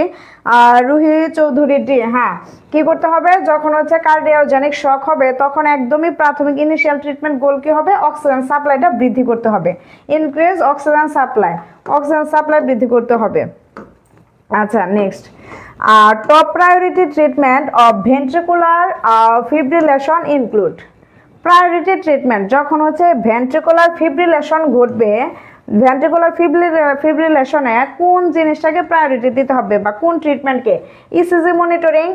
A: Ruhi Chowdhury D. হ্যাঁ, কি করতে হবে যখন হচ্ছে কার্ডিওজেনিক শক হবে তখন একদমই প্রাথমিক ইনিশিয়াল ট্রিটমেন্ট গোল কি হবে, অক্সিজেন সাপ্লাইটা বৃদ্ধি করতে হবে, increase oxygen supply, oxygen supply বৃদ্ধি করতে হবে। আচ্ছা, next, top priority treatment of ventricular fibrillation include. Priority treatment যখন হচ্ছে ভেন্ট্রিকুলার ফিব্রিলেশন ঘটবে, ভেন্ট্রিকুলার ফিব্রিলেশনে কোন জিনিসটাকে প্রায়োরিটি দিতে হবে বা কোন ট্রিটমেন্টকে, ইসিজি মনিটরিং,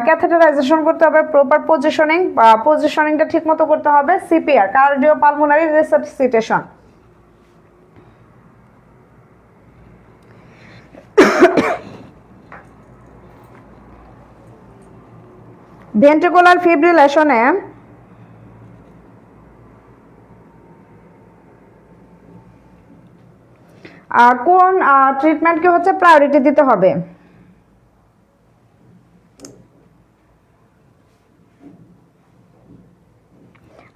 A: ক্যাথেটারাইজেশন করতে হবে, প্রপার পজিশনিং বা পজিশনিংটা ঠিকমতো করতে হবে, CPR cardio pulmonary resuscitation. Ventricular ফিব্রিলেশনে কোন ট্রিটমেন্টকে হচ্ছে প্রায়োরিটি দিতে হবে?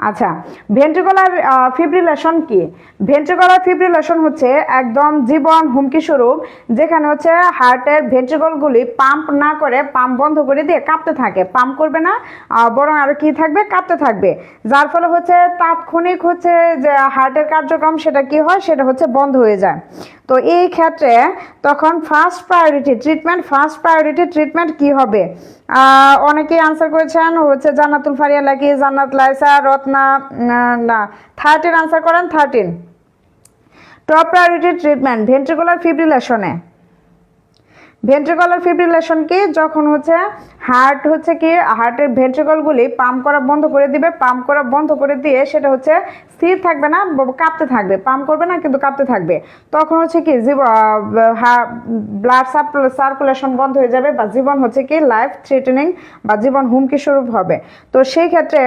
A: আচ্ছা, ভেন্ট্রিকুলার ফিব্রিলেশন কি? ভেন্ট্রিকুলার ফিব্রিলেশন হচ্ছে একদম জীবন হুমকি স্বরূপ, যেখানে হচ্ছে হার্টের ভেন্ট্রিকলগুলি পাম্প না করে, পাম্প বন্ধ করে দিয়ে কাঁপতে থাকে, পাম্প করবে না, বরং আরো কি থাকবে, কাঁপতে থাকবে, যার ফলে হচ্ছে তাৎক্ষণিক হচ্ছে যে হার্টের কার্যক্রম সেটা কি হয়, সেটা হচ্ছে বন্ধ হয়ে যায়। তো এই ক্ষেত্রে তখন ফার্স্ট প্রায়োরিটি ট্রিটমেন্ট কি হবে? অনেকেই আনসার করেছেন হচ্ছে জান্নাতুল ফারিয়া লাকি, জান্নাত লাইসা, রত্না, না 13 আনসার করেন, 13। টপ প্রায়োরিটি ট্রিটমেন্ট ভেন্ট্রিকুলার ফিব্রিলেশনে, ভেন্ট্রিকুলার ফিব্রিলেশন কি, যখন হচ্ছে হার্ট হচ্ছে কি হার্টের ভেন্ট্রিকলগুলি পাম্প করা বন্ধ করে দিবে, পাম্প করা বন্ধ করে দিয়ে সেটা হচ্ছে স্থির থাকবে না, কাঁপতে থাকবে, পাম্প করবে না কিন্তু কাঁপতে থাকবে, তখন হচ্ছে কি ব্লাড সার্কুলেশন বন্ধ হয়ে যাবে বা জীবন হচ্ছে কি লাইফ থ্রেটেনিং বা জীবন হুমকি স্বরূপ হবে। তো সেই ক্ষেত্রে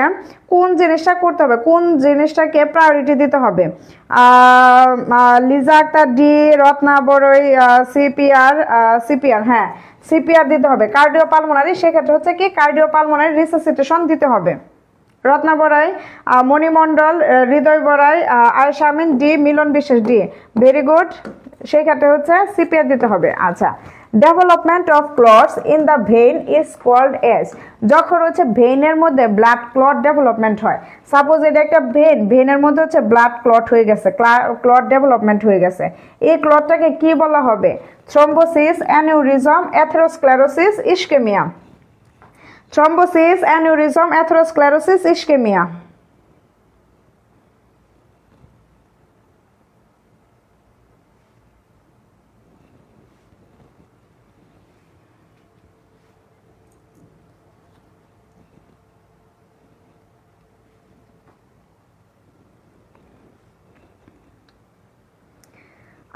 A: কোন জিনিসটা করতে হবে, কোন জিনিসটাকে প্রায়োরিটি দিতে হবে? লিজা আক্তার ডি, রত্না বড়ই সিপিআর, হ্যাঁ সিপিআর দিতে হবে, কার্ডিও পালমোনারি, সেক্ষেত্রে হচ্ছে কি কার্ডিও পালমোনারি রিসাসিটেশন দিতে হবে। রত্না বড়াই, মণিমণ্ডল, হৃদয় বড়াই, আয়েশা আমিন ডি, মিলন বিশ্বাস ডি, ভেরি গুড, সেই ক্ষেত্রে হচ্ছে সিপিআর দিতে হবে। আচ্ছা, development of clots in the vein is called as. যখন হচ্ছে ভেইনের মধ্যে ব্লাড ক্লট ডেভেলপমেন্ট হয়, সাপোজ এটা একটা ভেইনের মধ্যে হচ্ছে ব্লাড ক্লট হয়ে গেছে, ক্লট ডেভেলপমেন্ট হয়ে গেছে, এই ক্লটটাকে কি বলা হবে? Thrombosis, aneurysm, atherosclerosis, ischaemia. Thrombosis, aneurysm, atherosclerosis, ischaemia.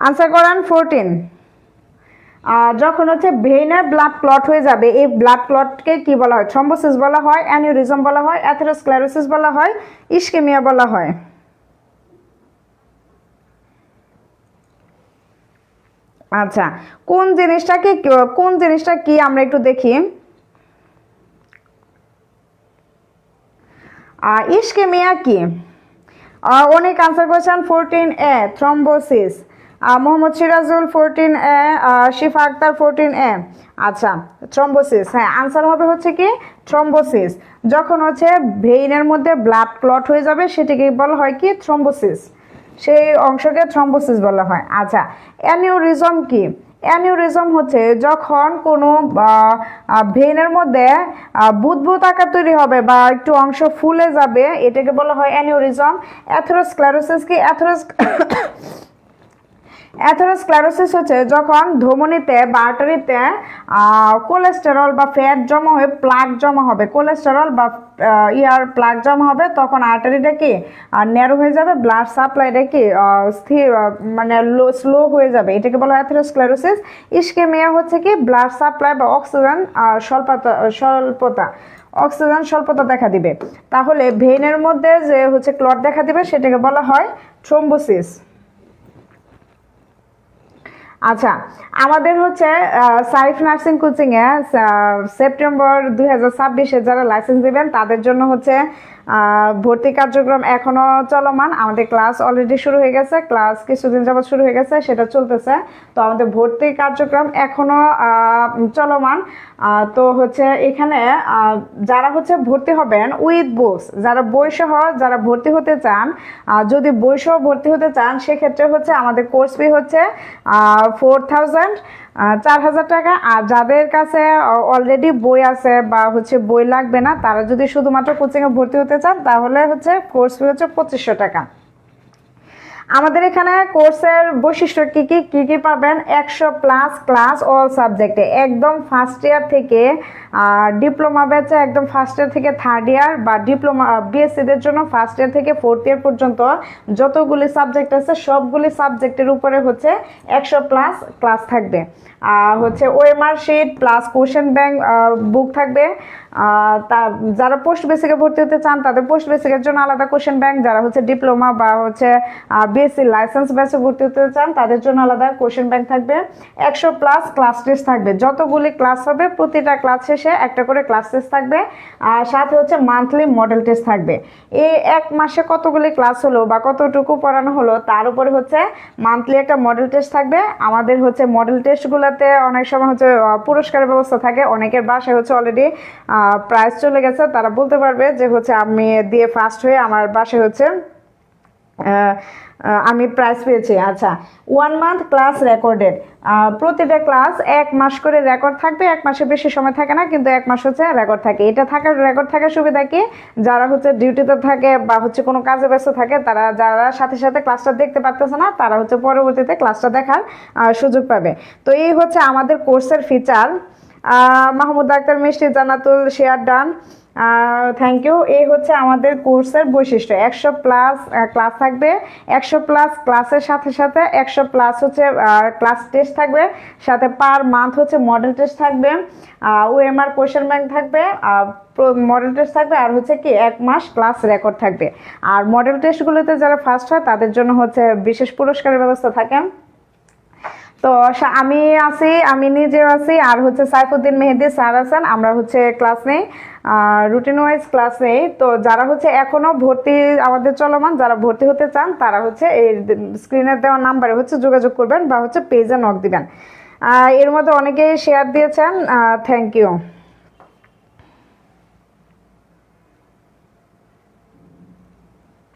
A: Answer করেন 14। যখন হচ্ছে ভেইনের ব্লাড ক্লট হয়ে যাবে, এই ব্লাড ক্লটকে কি বলা হয়? থ্রম্বোসিস বলা হয়, অ্যানিউরিজম বলা হয়, অ্যাথেরোস্ক্লেরোসিস বলা হয়, ইস্কেমিয়া বলা হয়। আচ্ছা, কোন জিনিসটা কি আমরা একটু দেখি। ইস্কেমিয়া কি? অনেক আনসার করেছেন 14A thrombosis, Mohammad Sirajul 14A, শিফা আক্তার 14A। আচ্ছা, থ্রম্বোসিস, হ্যাঁ আনসার হবে হচ্ছে কি থ্রম্বোসিস, যখন হচ্ছে ভেইনের মধ্যে ব্লাড ক্লট হয়ে যাবে সেটাকে বলা হয় কি থ্রম্বোসিস, সেই অংশকে থ্রম্বোসিস বলা হয়। আচ্ছা, অ্যানিউরিজম কি? অ্যানিউরিজম হচ্ছে যখন কোনো ভেইনের মধ্যে বুদবুদ আকার তৈরি হবে বা একটু অংশ ফুলে যাবে, এটাকে বলা হয় অ্যানিউরিজম। অ্যাথেরোস্ক্লেরোসিস কি? অ্যাথেরোস্ক্লেরোসিস হচ্ছে যখন ধমনীতে বা আর্টারিতে কোলেস্টেরল বা ফ্যাট জমা হয়ে প্লাক জমা হবে, কোলেস্টেরল বা প্লাক জমা হবে, তখন আর্টারিটা কি ন্যারো হয়ে যাবে, ব্লাড সাপ্লাইটা কি স্থির মানে স্লো হয়ে যাবে, এটাকে বলা হয় অ্যাথেরোস্ক্লেরোসিস। ইস্কেমিয়া হচ্ছে কি ব্লাড সাপ্লাই বা অক্সিজেন স্বল্পতা, অক্সিজেন স্বল্পতা দেখা দিবে। তাহলে ভেইনের মধ্যে যে হচ্ছে ক্লট দেখা দিবে সেটাকে বলা হয় থ্রোম্বোসিস। আচ্ছা, আমাদের হচ্ছে সাইফ নার্সিং কোচিংয়ে সেপ্টেম্বর 2026-এ যারা লাইসেন্স দিবেন তাদের জন্য হচ্ছে ভর্তি কার্যক্রম এখনো চলমান। আমাদের ক্লাস অলরেডি শুরু হয়ে গেছে, ক্লাস কিছুদিন যাবত শুরু হয়ে গেছে, সেটা চলতেছে। তো আমাদের ভর্তি কার্যক্রম এখনো চলমান। তো হচ্ছে এখানে যারা হচ্ছে ভর্তি হবেন উইথ বুকস, যারা বইসহ যারা ভর্তি হতে চান, যদি বইসহ ভর্তি হতে চান সেক্ষেত্রে হচ্ছে আমাদের কোর্স ফি হচ্ছে 4000, 4000 টাকা। আর যাদের কাছে অলরেডি বই আছে বা হচ্ছে বই লাগবে না, তারা যদি শুধুমাত্র কোচিংয়ে ভর্তি হতে চান তাহলে হচ্ছে কোর্স ফি হচ্ছে 2500 টাকা। আমাদের এখানে কোর্সের বৈশিষ্ট্য কি কি পাবেন? 100+ ক্লাস অল সাবজেক্টে, একদম ফার্স্ট ইয়ার থেকে ডিপ্লোমা ব্যাচে একদম ফার্স্ট ইয়ার থেকে থার্ড ইয়ার, বা ডিপ্লোমা বিএসসিদের জন্য ফার্স্ট ইয়ার থেকে ফোর্থ ইয়ার পর্যন্ত যতগুলি সাবজেক্ট আছে সবগুলি সাবজেক্টের উপরে হচ্ছে 100+ ক্লাস থাকবে। হচ্ছে OMR sheet plus question bank book থাকবে। তা যারা পোস্ট বেসিকে ভর্তি হতে চান তাদের পোস্ট বেসিকের জন্য আলাদা কোশ্চেন ব্যাংক, যারা হচ্ছে ডিপ্লোমা বা হচ্ছে বিএসসি লাইসেন্স ব্যাচে ভর্তি হতে চান তাদের জন্য আলাদা কোশ্চেন ব্যাংক থাকবে। 100+ ক্লাস টেস্ট থাকবে, যতগুলি ক্লাস হবে প্রতিটা ক্লাস শেষে একটা করে ক্লাস টেস্ট থাকবে। আর সাথে হচ্ছে মান্থলি মডেল টেস্ট থাকবে। এই এক মাসে কতগুলি ক্লাস হলো বা কতটুকু পড়ানো হলো তার উপরে হচ্ছে মান্থলি একটা মডেল টেস্ট থাকবে। আমাদের হচ্ছে মডেল টেস্টগুলোতে অনেক সময় হচ্ছে পুরস্কারের ব্যবস্থা থাকে। অনেকের বাসায় হচ্ছে অলরেডি প্রাইজ চলে গেছে, তারা বলতে পারবে যে হচ্ছে আমি দিয়ে ফার্স্ট হয়ে আমার বাসায় হচ্ছে আমি প্রাইজ পেয়েছি। আচ্ছা, 1 মান্থ ক্লাস রেকর্ডেড, প্রতিটা ক্লাস 1 মাস করে রেকর্ড থাকবে। 1 মাসের বেশি সময় থাকে না, কিন্তু 1 মাস হচ্ছে রেকর্ড থাকে। এটা থাকার রেকর্ড থাকার সুবিধা কি, যারা হচ্ছে ডিউটিতে থাকে বা হচ্ছে কোনো কাজে ব্যস্ত থাকে, তারা যারা সাথে সাথে ক্লাসটা দেখতে পারতেছে না তারা হচ্ছে পরবর্তীতে ক্লাসটা দেখার সুযোগ পাবে। তো এই হচ্ছে আমাদের কোর্সের ফিচার। মাহমুদ আক্তার মিষ্টি, জান্নাতুল শেয়ার ডান, থ্যাংক ইউ। এই হচ্ছে আমাদের কোর্সের বৈশিষ্ট্য। 100+ ক্লাস থাকবে, 100+ ক্লাসের সাথে সাথে 100+ হচ্ছে ক্লাস টেস্ট থাকবে, সাথে পার মান্থ হচ্ছে মডেল টেস্ট থাকবে, ওএমআর কোশ্চেন ব্যাংক থাকবে, মডেল টেস্ট থাকবে, আর হচ্ছে কি 1 মাস ক্লাস রেকর্ড থাকবে। আর মডেল টেস্টগুলোতে যারা ফার্স্ট হয় তাদের জন্য হচ্ছে বিশেষ পুরস্কারের ব্যবস্থা থাকে। তো আমি আছি, আমি নিজেও আছি, আর হচ্ছে সাইফুদ্দিন মেহেদি স্যার আছেন। আমরা হচ্ছে ক্লাস নেই, রুটিন ওয়াইজ ক্লাস নেই। তো যারা হচ্ছে এখনো ভর্তি আমাদের চলমান, যারা ভর্তি হতে চান তারা হচ্ছে এই স্ক্রিনে দেওয়া নাম্বারে হচ্ছে যোগাযোগ করবেন বা হচ্ছে পেজে নক দিবেন। এর মধ্যে অনেকেই শেয়ার দিয়েছেন, thank you.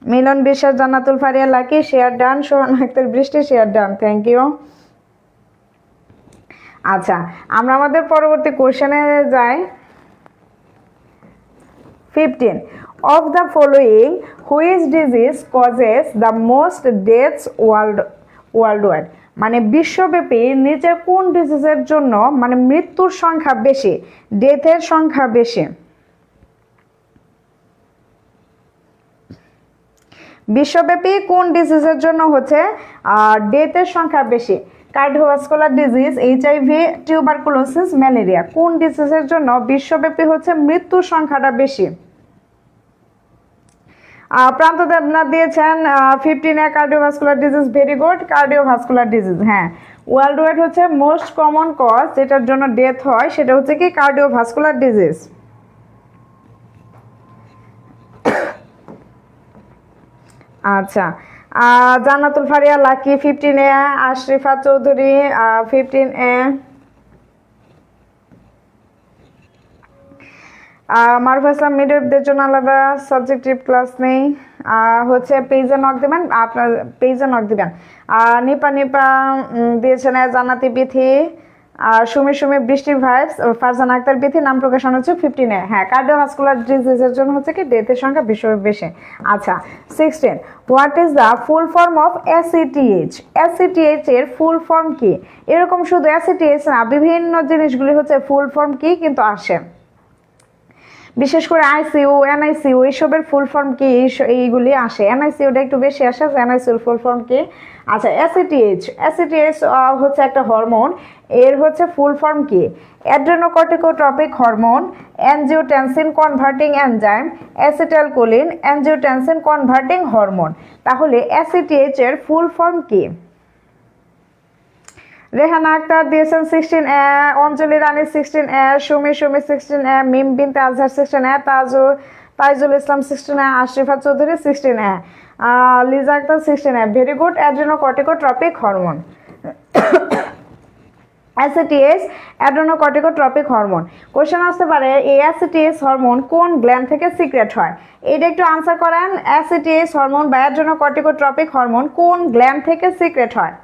A: Milon Biswas, Jannatul Faria Lucky share done, Sohan Akter Brishti share done, thank you. আচ্ছা, আমরা আমাদের পরবর্তী কোশ্চেনে যাই। 15 of the following which disease causes the most deaths worldwide, মানে বিশ্বব্যাপী নিচে কোন ডিজিজের জন্য মানে মৃত্যুর সংখ্যা বেশি, ডেথের সংখ্যা বেশি? বিশ্বব্যাপী কোন ডিজিজের জন্য হচ্ছে ডেথের সংখ্যা বেশি? Cardiovascular disease, HIV, tuberculosis, malaria. কোন ডিজিজের জন্য বিশ্বব্যাপী হচ্ছে মৃত্যুর সংখ্যাটা বেশি? প্রান্ত দেবনাথ দিয়েছেন 15 cardiovascular disease, very good. Cardiovascular disease, হ্যাঁ, ওয়ার্ল্ড ওয়াইড হচ্ছে মোস্ট কমন কজ যেটার জন্য ডেথ হয় সেটা হচ্ছে কি কার্ডিওভাস্কুলার ডিজিজ। আচ্ছা, জান্নাতুল ফারিয়া লাকি 15A, আশরিফা চৌধুরী 15A, মারুফ ইসলাম মিডওয়েভদের জন্য আলাদা সাবজেক্টিভ ক্লাস নেই, হচ্ছে পেজে নক দেবেন, আপনার পেজে নক দিবেন। নিপা দিয়েছেন জান্নাতি বিথি, সুমি বৃষ্টি ভাইবস, ফারজান আক্তার বিথি, নাম প্রকাশন হচ্ছে 15A। হ্যাঁ, কার্ডিওভাস্কুলার ডিজিজের জন্য হচ্ছে কি ডেথের সংখ্যা বেশি। আচ্ছা, 16 what is the full form of ACTH? ACTH এর ফুল ফর্ম কি? এরকম শুধু অ্যাসিটিএইচ না, বিভিন্ন জিনিসগুলি হচ্ছে ফুল ফর্ম কি কিন্তু আসে। বিশেষ করে আইসিইউ এনআইসিইউ এইসবের ফুল ফর্ম কি এইগুলি আসে, এনআইসিইউটা একটু বেশি আসে, এনআইসিইউর ফুল ফর্ম কি। আচ্ছা এসিটিএইচ, এসিটিএইচ হচ্ছে একটা হরমোন, এর হচ্ছে ফুল ফর্ম কি, অ্যাড্রেনোকর্টিকোট্রপিক hormone, angiotensin converting enzyme, acetylcholine angiotensin converting hormone. তাহলে এসিটিএইচ এর ফুল ফর্ম কি? রেহানা আক্তার দিয়েছেন 16A, অঞ্জলি রানী 16A, Sumi 16A, Mim Binte Azhar 16A, Taijul Islam 16A, Ashrifa Chowdhury 16A, Liza Akter 16A। Very good, adrenocorticotropic hormone. ACTH adrenocorticotropic hormone. Question আসতে পারে এই অ্যাসিটিএস হরমোন কোন গ্ল্যান্ড থেকে সিক্রেট হয়? এটা একটু আনসার করেন। অ্যাসিটিএস হরমোন বা অ্যাড্রেনোকর্টিকোট্রপিক হরমোন কোন গ্ল্যান্ড থেকে সিক্রেট হয়?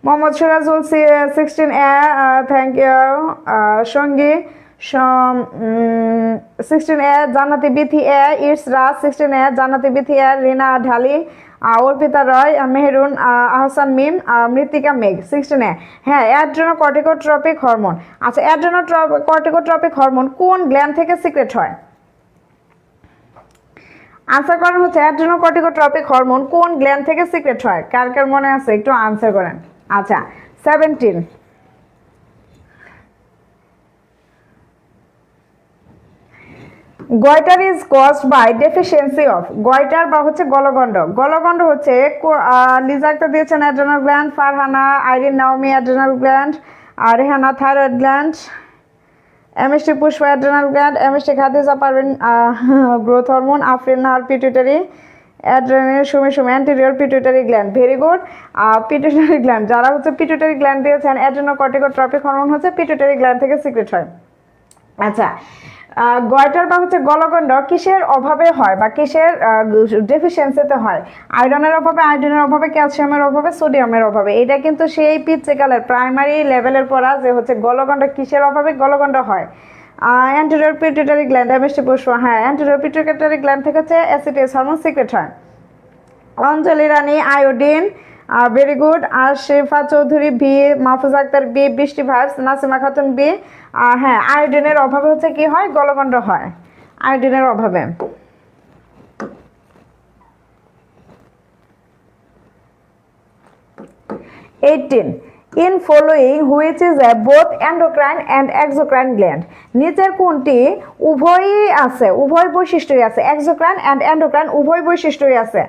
A: Mohammad Sirajul 16A, thank you. Sangi 16A, জান্নাতি বিথি এ, ইসরা 16A, জান্নাতি বিথি এ, রিনা ঢালি, অর্পিতা রয়, মেহরুন, আহসান মিম, মৃত্তিকা মেঘ 16A। হ্যাঁ, অ্যাড্রেনোকর্টিকোট্রপিক হরমোন। আচ্ছা অ্যাড্রেনোকর্টিকোট্রপিক হরমোন কোন গ্ল্যান্ড থেকে সিক্রেট হয়? আনসার করেন হচ্ছে অ্যাড্রেনোকর্টিকোট্রপিক হরমোন কোন গ্ল্যান্ড থেকে সিক্রেট হয়? কার কার মনে আছে একটু আনসার করেন। আচ্ছা 17, goitre is caused by deficiency of. Goitre বা হচ্ছে গলগণ্ড, গলগণ্ড হচ্ছে লিজা একটা দিয়েছেন adrenal gland, Farhana Irin Naomi adrenal gland, আর Rehana thyroid gland, MST Pushpa adrenal gland, MST Khadija Parvin growth hormone, Afrin Nahar pituitary, adrenal Sumi anterior pituitary gland. Very good, pituitary gland. যারা হচ্ছে পিটুইটারি গ্ল্যান্ড দিয়েছেন অ্যাড্রেনোকর্টিকোট্রপিক হরমোন হচ্ছে পিটুইটারি গ্ল্যান্ড থেকে সিক্রেট হয়। আচ্ছা গয়টার বা হচ্ছে গলগণ্ড কিসের অভাবে হয় বা কিসের ডেফিসিয়েন্সিতে হয়? আয়রনের অভাবে, আয়োডিনের অভাবে, ক্যালসিয়ামের অভাবে, সোডিয়ামের অভাবে। এটা কিন্তু সেই পিচ্চিকালের প্রাইমারি লেভেলের পড়া যে হচ্ছে গলগণ্ড কিসের অভাবে গলগণ্ড হয়। অ্যান্টেরিয়র পিটুইটারি গ্ল্যান্ড, এমএসটি পুষ্প, হ্যাঁ অ্যান্টেরিয়র পিটুইটারি গ্ল্যান্ড থেকে হচ্ছে অ্যাসিটিএস হরমোন সিক্রেট হয়। Anjali Rani iodine, very good. Ashrifa Chowdhury B, Mahfuz Akter B, Brishti Bais, Nasima Khatun B. হ্যাঁ আয়োডিনের অভাবে হচ্ছে কি হয়? গলগণ্ড হয় আয়োডিনের অভাবে। 18, in following which is a both endocrine and exocrine gland. নিচের কোনটি উভয়ই আছে, উভয় বৈশিষ্ট্যই আছে, এক্সোক্রাইন অ্যান্ড এন্ডোক্রাইন উভয় বৈশিষ্ট্যই আছে।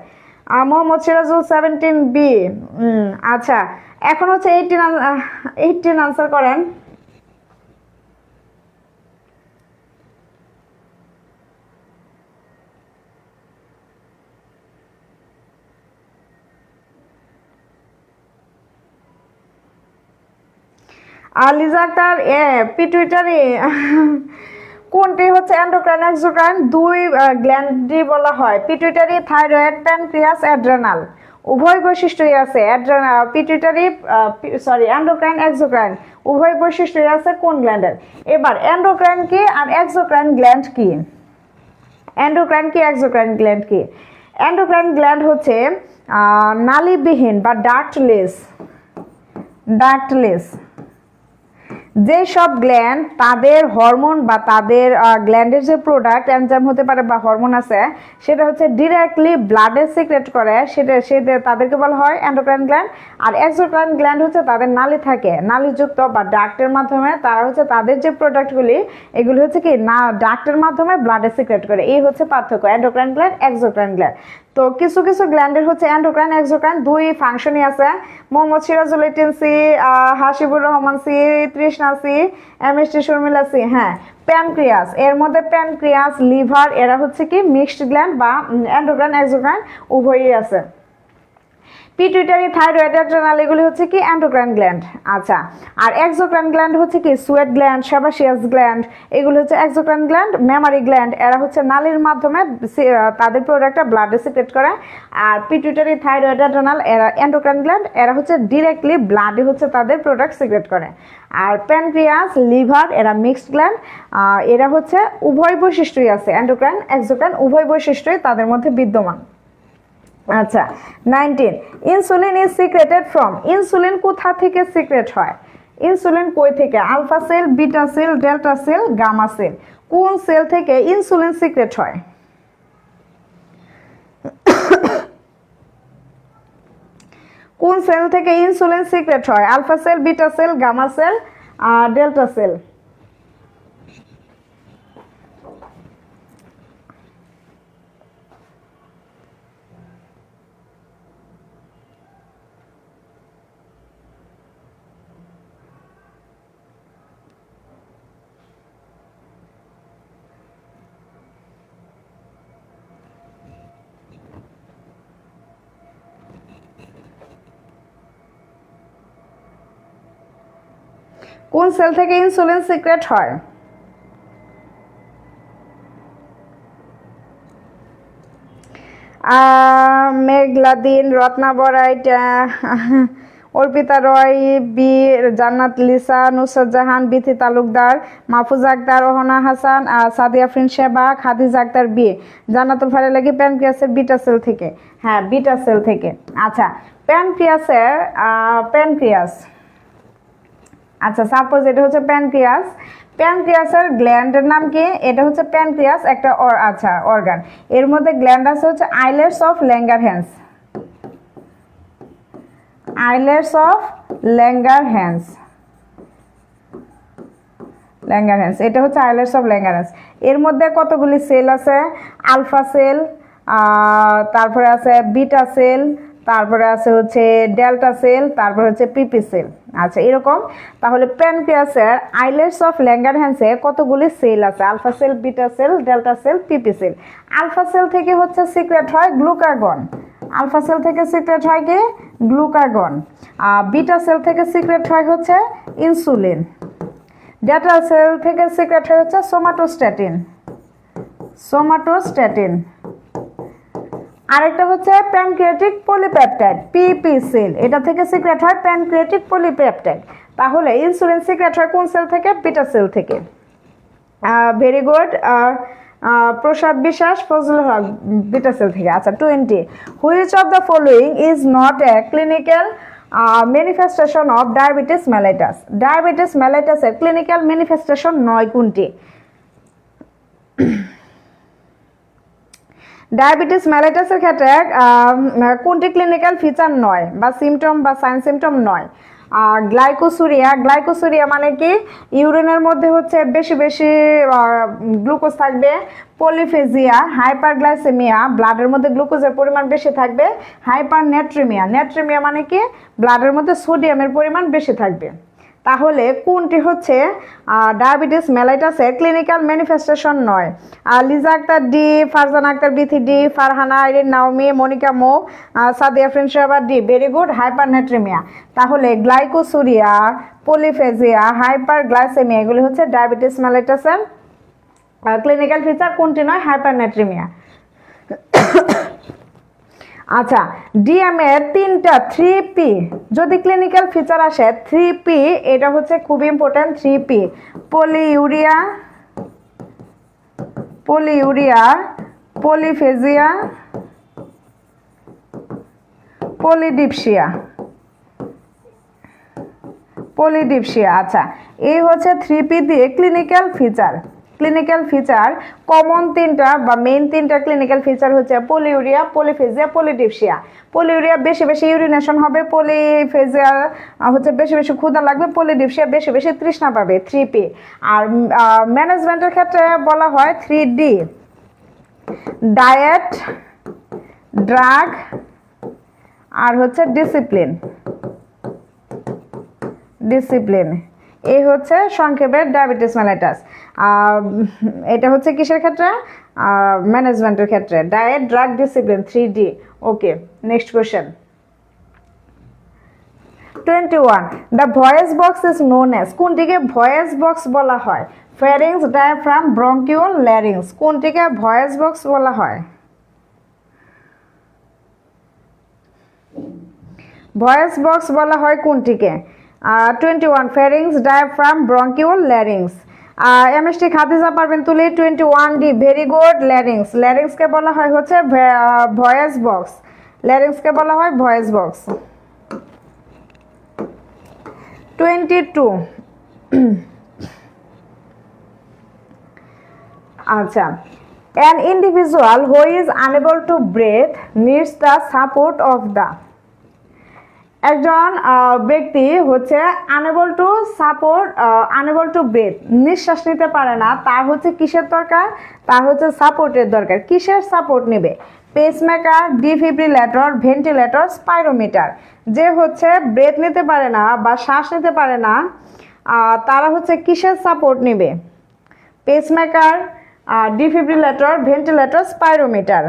A: মোহাম্মদ সিরাজুল 17B। আচ্ছা এখন হচ্ছে 18 আনসার করেন। লিজা আক্তার পিটুইটারি কোনটি হচ্ছে এন্ডোক্রাইন এক্সোক্রাইন? দুই গ্ল্যান্ডই বলা হয়, পিটুইটারি, থাইরয়েড, প্যানক্রিয়াস, অ্যাড্রেনাল উভয় বৈশিষ্ট্যই আছে। পিটুইটারি এন্ডোক্রাইন এক্সোক্রাইন উভয় বৈশিষ্ট্যই আছে কোন গ্ল্যান্ডের? এবার এন্ডোক্রাইন কি আর এক্সোক্রাইন গ্ল্যান্ড কি? এন্ডোক্রাইন কি এক্সোক্রাইন গ্ল্যান্ড কি? এন্ডোক্রাইন গ্ল্যান্ড হচ্ছে নালীবিহীন বা ডাক্টলেস যে সব গ্ল্যান্ড তাদের হরমোন বা তাদের গ্ল্যান্ডের যে প্রোডাক্ট এনজাইম হতে পারে বা হরমোন আছে সেটা হচ্ছে ডিরেক্টলি ব্লাডে সিক্রেট করে, সেটা তাদেরকে বলা হয় এন্ডোক্রাইন গ্ল্যান্ড। আর এক্সোক্রাইন গ্ল্যান্ড হচ্ছে তাদের নালী থাকে, নালীযুক্ত বা ডাক্টের মাধ্যমে তারা হচ্ছে তাদের যে প্রোডাক্টগুলি এগুলি হচ্ছে কি না ডাক্টের মাধ্যমে ব্লাডে সিক্রেট করে। এই হচ্ছে পার্থক্য এন্ডোক্রাইন গ্ল্যান্ড এক্সোক্রাইন গ্ল্যান্ড। তো কিছু কিছু গ্ল্যান্ডের হচ্ছে এন্ডোক্রাইন এক্সোক্রাইন দুই ফাংশনই আছে। মোহাম্মদ সিরাজুল 18C, হাসিবুর রহমান C, তৃষ্ণা C, এমএসটি শর্মিলা C। হ্যাঁ প্যানক্রিয়াস, এর মধ্যে প্যানক্রিয়াস, লিভার এরা হচ্ছে কি মিক্সড গ্ল্যান্ড বা এন্ডোক্রাইন এক্সোক্রাইন উভয়ই আছে। পিটুইটারি, থাইরয়েড, অ্যাড্রেনাল এগুলি হচ্ছে কি এন্ডোক্রাইন গ্ল্যান্ড। আচ্ছা আর এক্সোক্রাইন গ্ল্যান্ড হচ্ছে কি সুয়েট গ্ল্যান্ড, সেবাসিয়াস গ্ল্যান্ড এগুলো হচ্ছে এক্সোক্রাইন গ্ল্যান্ড। মেমারি গ্ল্যান্ড এরা হচ্ছে নালীর মাধ্যমে তাদের প্রোডাক্টটা ব্লাডে সিক্রেট করে। আর পিটুইটারি, থাইরয়েড, অ্যাড্রেনাল এরা এন্ডোক্রাইন গ্ল্যান্ড, এরা হচ্ছে ডিরেক্টলি ব্লাডে হচ্ছে তাদের প্রোডাক্ট সিক্রেট করে। আর প্যানক্রিয়াস, লিভার এরা মিক্সড গ্ল্যান্ড, এরা হচ্ছে উভয় বৈশিষ্ট্যই আছে, এন্ডোক্রাইন এক্সোক্রাইন উভয় বৈশিষ্ট্যই তাদের মধ্যে বিদ্যমান। আচ্ছা 19, insulin is secreted from. Insulin কোথা থেকে সিক্রেট হয়? ইনসুলিন কই থেকে? Alpha cell, beta cell, delta cell, gamma cell. কোন সেল থেকে ইনসুলিন সিক্রেট হয়? কোন সেল থেকে ইনসুলিন সিক্রেট হয়? Alpha cell, beta cell, gamma cell, delta cell. কোন সেল থেকে ইনসুলিন সিক্রেট হয়? মেঘলাদিন, রত্নাবরাইট, অর্পিতা রয়, বি জান্নাত লিসা, নুসরাত জাহান, বিথি তালুকদার, মাহফুজা আক্তার, ওহনা হাসান, সাদিয়া ফ্রিন শেবা, খাদিজা আক্তার, বি জান্নাতুল ফারিলাকি প্যানক্রিয়াসের বিটা সেল থেকে। হ্যাঁ, বিটা সেল থেকে। আচ্ছা, প্যানক্রিয়াস, আচ্ছা সাপোজ এটা হচ্ছে প্যানক্রিয়াস। প্যানক্রিয়াসের গ্ল্যান্ডের নাম কি? এটা হচ্ছে প্যানক্রিয়াস একটা আচ্ছা অর্গান। এর মধ্যে গ্ল্যান্ড আছে হচ্ছে islets of Langerhans. Islets of Langerhans, এটা হচ্ছে আইলেটস অফ ল্যাঙ্গারহ্যান্স। এর মধ্যে কতগুলি সেল আছে? আলফা সেল, তারপরে আছে বিটা সেল, তারপরে আছে হচ্ছে ডেল্টা সেল, তারপরে হচ্ছে পিপি সেল। আচ্ছা এরকম। তাহলে প্যানক্রিয়াসের আইলেটস অফ ল্যাঙ্গারহ্যান্সে কতগুলি সেল আছে? Alpha cell, beta cell, delta cell, PP cell. Alpha cell থেকে হচ্ছে সিক্রেট হয় গ্লুকাগন। আলফা সেল থেকে সিক্রেট হয় কি? গ্লুকাগন। বিটা সেল থেকে সিক্রেট হয় হচ্ছে ইনসুলিন। ডেল্টা সেল থেকে সিক্রেট হয় হচ্ছে সোমাটোস্ট্যাটিন। আরেকটা হচ্ছে প্যানক্রিয়াটিক পলিপেপটাইড, পিপি সেল। এটা থেকে সিক্রেট হয় প্যানক্রিয়াটিক পলিপেপটাইড। তাহলে ইনসুলিন সিক্রেট হয় কোন সেল থেকে? বিটা সেল থেকে। Very good. Prasad Biswas, Fazlul Haque, beta cell থেকে। আচ্ছা 20, which of the following is not a clinical manifestation of diabetes mellitus? Diabetes মেলাইটাসের ক্লিনিক্যাল ম্যানিফেস্টেশন নয় কোনটি? ডায়াবেটিস মেলাইটাসের ক্ষেত্রে কোনটি ক্লিনিক্যাল ফিচার নয় বা সিমটম বা সাইন সিমটম নয়? গ্লাইকোসুরিয়া মানে কি? ইউরিনের মধ্যে হচ্ছে বেশি বেশি গ্লুকোজ থাকবে। পলিফেজিয়া, হাইপারগ্লাইসেমিয়া, ব্লাডের মধ্যে গ্লুকোজের পরিমাণ বেশি থাকবে। নেট্রিমিয়া মানে কি? ব্লাডের মধ্যে সোডিয়ামের পরিমাণ বেশি থাকবে। তাহলে কোনটি হচ্ছে ডায়াবেটিস মেলাইটাসের ক্লিনিক্যাল ম্যানিফেস্টেশন নয়? লিজা আক্তার ডি, ফারজানা আক্তার বিথি ডি, ফারহানা আইরিন নাওমি, মনিকা মো, সাদিয়া ফ্রিনশাবা ডি। Very good, hypernatremia. তাহলে গ্লাইকোসুরিয়া, পলিফেজিয়া, হাইপারগ্লাইসেমিয়া এগুলি হচ্ছে ডায়াবেটিস মেলাইটাসের ক্লিনিক্যাল ফিচার। কোনটি নয়? হাইপারনেট্রিমিয়া। আচ্ছা, ডিএম এর 3টা 3P যদি ক্লিনিক্যাল ফিচার আসে, 3P এটা হচ্ছে খুব important. 3P polyuria, polyphagia, polydipsia. আচ্ছা, এই হচ্ছে 3P দিয়ে ক্লিনিক্যাল ফিচার কমন 3টা বা মেইন 3টা ক্লিনিক্যাল ফিচার হচ্ছে পলিউরিয়া, পলিফেজিয়া, পলিডিপসিয়া। পলিউরিয়া বেশি বেশি ইউরিনেশন হবে, পলিফেজিয়া হচ্ছে বেশি বেশি ক্ষুধা লাগবে, পলিডিপসিয়া বেশি বেশি তৃষ্ণা পাবে। 3P। আর ম্যানেজমেন্টের ক্ষেত্রে বলা হয় 3D, ডায়েট, ড্রাগ আর হচ্ছে ডিসিপ্লিন। এই হচ্ছে সংক্ষেপে ডায়াবেটিস মেলাইটাস। এটা হচ্ছে কিসের ক্ষেত্রে? ম্যানেজমেন্টের ক্ষেত্রে। Diet, drug, discipline, 3D। Okay, next question. 21, the voice box is known as. কোনটিকে ভয়েস বক্স বলা হয়? Pharynx, diaphragm, bronchiole, larynx. কোনটিকে ভয়েস বক্স বলা হয়? ভয়েস বক্স বলা হয় কোনটিকে? 21, pharynx, diaphragm, bronchiole, larynx. MST Khadija Parvin Tuli 21D। Very good, ল্যারিংসকে বলা হয় হচ্ছে ভয়েস বক্স। 22। আচ্ছা, an individual who is unable to breathe needs the support of the, একজন ব্যক্তি হচ্ছে unable to support, unable to breathe, নিঃশ্বাস নিতে পারে না, তার হচ্ছে কিসের দরকার? তার হচ্ছে সাপোর্টের দরকার। কিসের সাপোর্ট নেবে? Pacemaker, defibrillator, ventilator, spirometer. যে হচ্ছে ব্রেথ নিতে পারে না বা শ্বাস নিতে পারে না, তারা হচ্ছে কিসের সাপোর্ট নেবে? Pacemaker, defibrillator, ventilator, spirometer.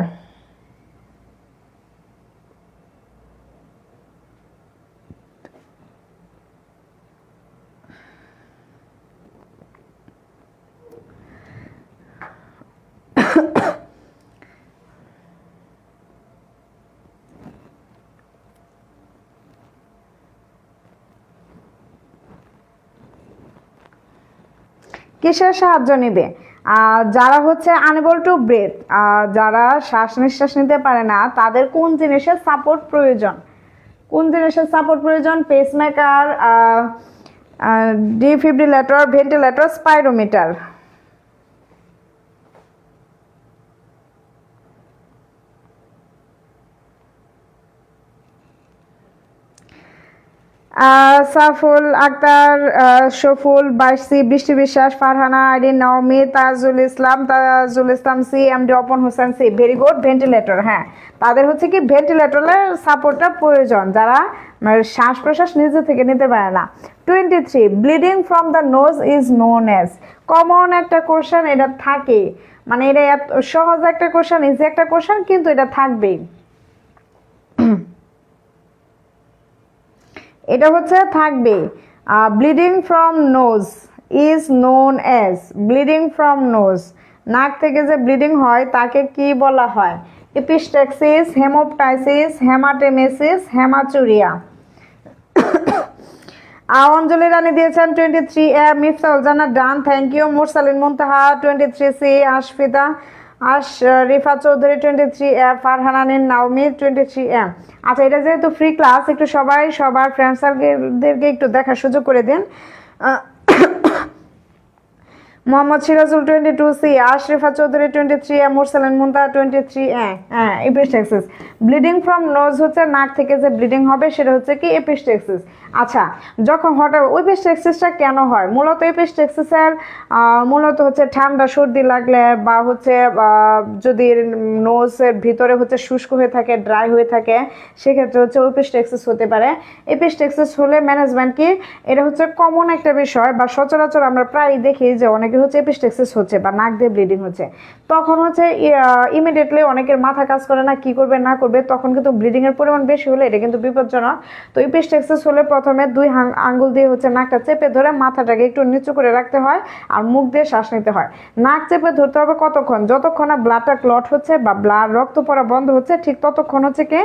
A: কিসের সাহায্য নেবে? যারা হচ্ছে আনএবল টু ব্রেথ, যারা শ্বাস নিঃশ্বাস নিতে পারে না, তাদের কোন জিনিসের সাপোর্ট প্রয়োজন? কোন জিনিসের সাপোর্ট প্রয়োজন? Pacemaker, defibrillator, ventilator, spirometer. Saful Akter, Shafful, Baishi, Brishti Biswas, Farhana, Aidin, Naomi, Tajul Islam C, MD Apon Hossain C. Very good. Ventilator, হ্যাঁ, তাদের হচ্ছে কি ভেন্টিলেটরের সাপোর্টটা প্রয়োজন, যারা শ্বাস প্রশ্বাস নিজে থেকে নিতে পারে না। 23, bleeding from the nose is known as. Common একটা কোশ্চেন, এটা থাকে, মানে এটা এত সহজ একটা কোশ্চেন, ইজি একটা কোশ্চেন, কিন্তু এটা থাকবেই। এটা হচ্ছে থাকবে। Bleeding from nose is known as, bleeding from nose, নাক থেকে যে ব্লিডিং হয় তাকে কি বলা হয়? এপিস্টেক্সিস, হেমোপটাইসিস, হেমাটেমেসিস, হেমাচুরিয়া। অঞ্জলি রানী দিয়েছেন 23A, মিফতাউল জান্না ডান, thank you. Mursalin Muntaha 23C, Ashfida Rifa Chowdhury 23A, ফারহানানিন নাওমি 23A। আচ্ছা, এটা যেহেতু ফ্রি ক্লাস, একটু সবাই সবার ফ্রেন্ড সার্কেলদেরকে একটু দেখার সুযোগ করে দিন। মোহাম্মদ সিরাজুল 22C, আশরিফা চৌধুরী 23A, মুরসালিন মুনতাহা 23A। হ্যাঁ, এপিস্টেক্সিস। ব্লিডিং ফ্রম নোজ হচ্ছে নাক থেকে যে ব্লিডিং হবে সেটা হচ্ছে কি এপিস্টেক্সিস। আচ্ছা, যখন হঠাৎ এপিস্টেক্সিসটা কেন হয়? মূলত এপিস্টেক্সিসের মূলত হচ্ছে ঠান্ডা সর্দি লাগলে বা হচ্ছে যদি নোজের ভিতরে হচ্ছে শুষ্ক হয়ে থাকে, ড্রাই হয়ে থাকে, সেক্ষেত্রে হচ্ছে এপিস্টেক্সিস হতে পারে। এপিস্টেক্সিস হলে ম্যানেজমেন্ট কি? এটা হচ্ছে কমন একটা বিষয়, বা সচরাচর আমরা প্রায় দেখি যে অনেকের হচ্ছে এপিস্টেক্সিস হচ্ছে বা নাক দিয়ে ব্লিডিং হচ্ছে, তখন হচ্ছে ইমিডিয়েটলি অনেকের মাথা কাজ করে না, কি করবে না করবে, তখন কিন্তু ব্লিডিং এর পরিমাণ বেশি হলে এটা কিন্তু বিপজ্জনক। তো এপিস্টেক্সিস হলে প্রথমে 2 আঙ্গুল দিয়ে হচ্ছে নাকটা চেপে ধরে মাথাটাকে একটু নিচু করে রাখতে হয়, আর মুখ দিয়ে শ্বাস নিতে হয়। নাক চেপে ধরতে হবে কতক্ষণ? যতক্ষণ না ব্লাডটা ক্লট হচ্ছে বা ব্লাড রক্ত পড়া বন্ধ হচ্ছে, ঠিক ততক্ষণ হচ্ছে কি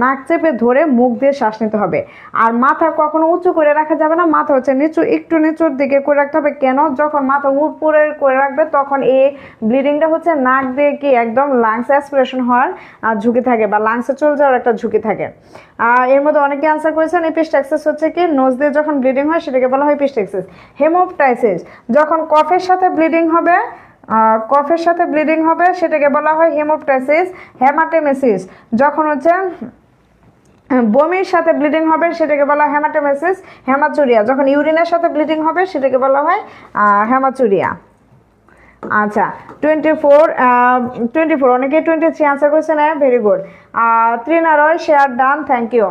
A: নাক চেপে ধরে মুখ দিয়ে শ্বাস নিতে হবে। আর মাথা কখনো উঁচু করে রাখা যাবে না, মাথা হচ্ছে নিচু, একটু নিচুর দিকে করে রাখতে হবে। কেন? যখন মাথা উপরে করে রাখবে তখন এই ব্লিডিংটা হচ্ছে নাক দিয়ে কি একদম লাংস অ্যাসপিরেশন হওয়ার ঝুঁকি থাকে, বা লাংসে চলে যাওয়ার একটা ঝুঁকি থাকে। এর মধ্যে অনেকে আনসার করেছেন এপিস্টেক্সিস হচ্ছে কি নোজ দিয়ে যখন ব্লিডিং হয় সেটাকে বলা হয় এপিস্টেক্সিস। হেমোপটাইসিস, যখন কফের সাথে ব্লিডিং হবে, কফের সাথে ব্লিডিং হবে সেটাকে বলা হয় হেমোপটাইসিস। হেমাটেমেসিস, যখন হচ্ছে বমির সাথে ব্লিডিং হবে সেটাকে বলা হয় হেমাটেমেসিস। হেমাচুরিয়া, যখন ইউরিনের সাথে ব্লিডিং হবে সেটাকে বলা হয় হেমাচুরিয়া। আচ্ছা, 24 অনেকে 23 আনসার করেছেন। Very good. ত্রিনারয় share done, thank you.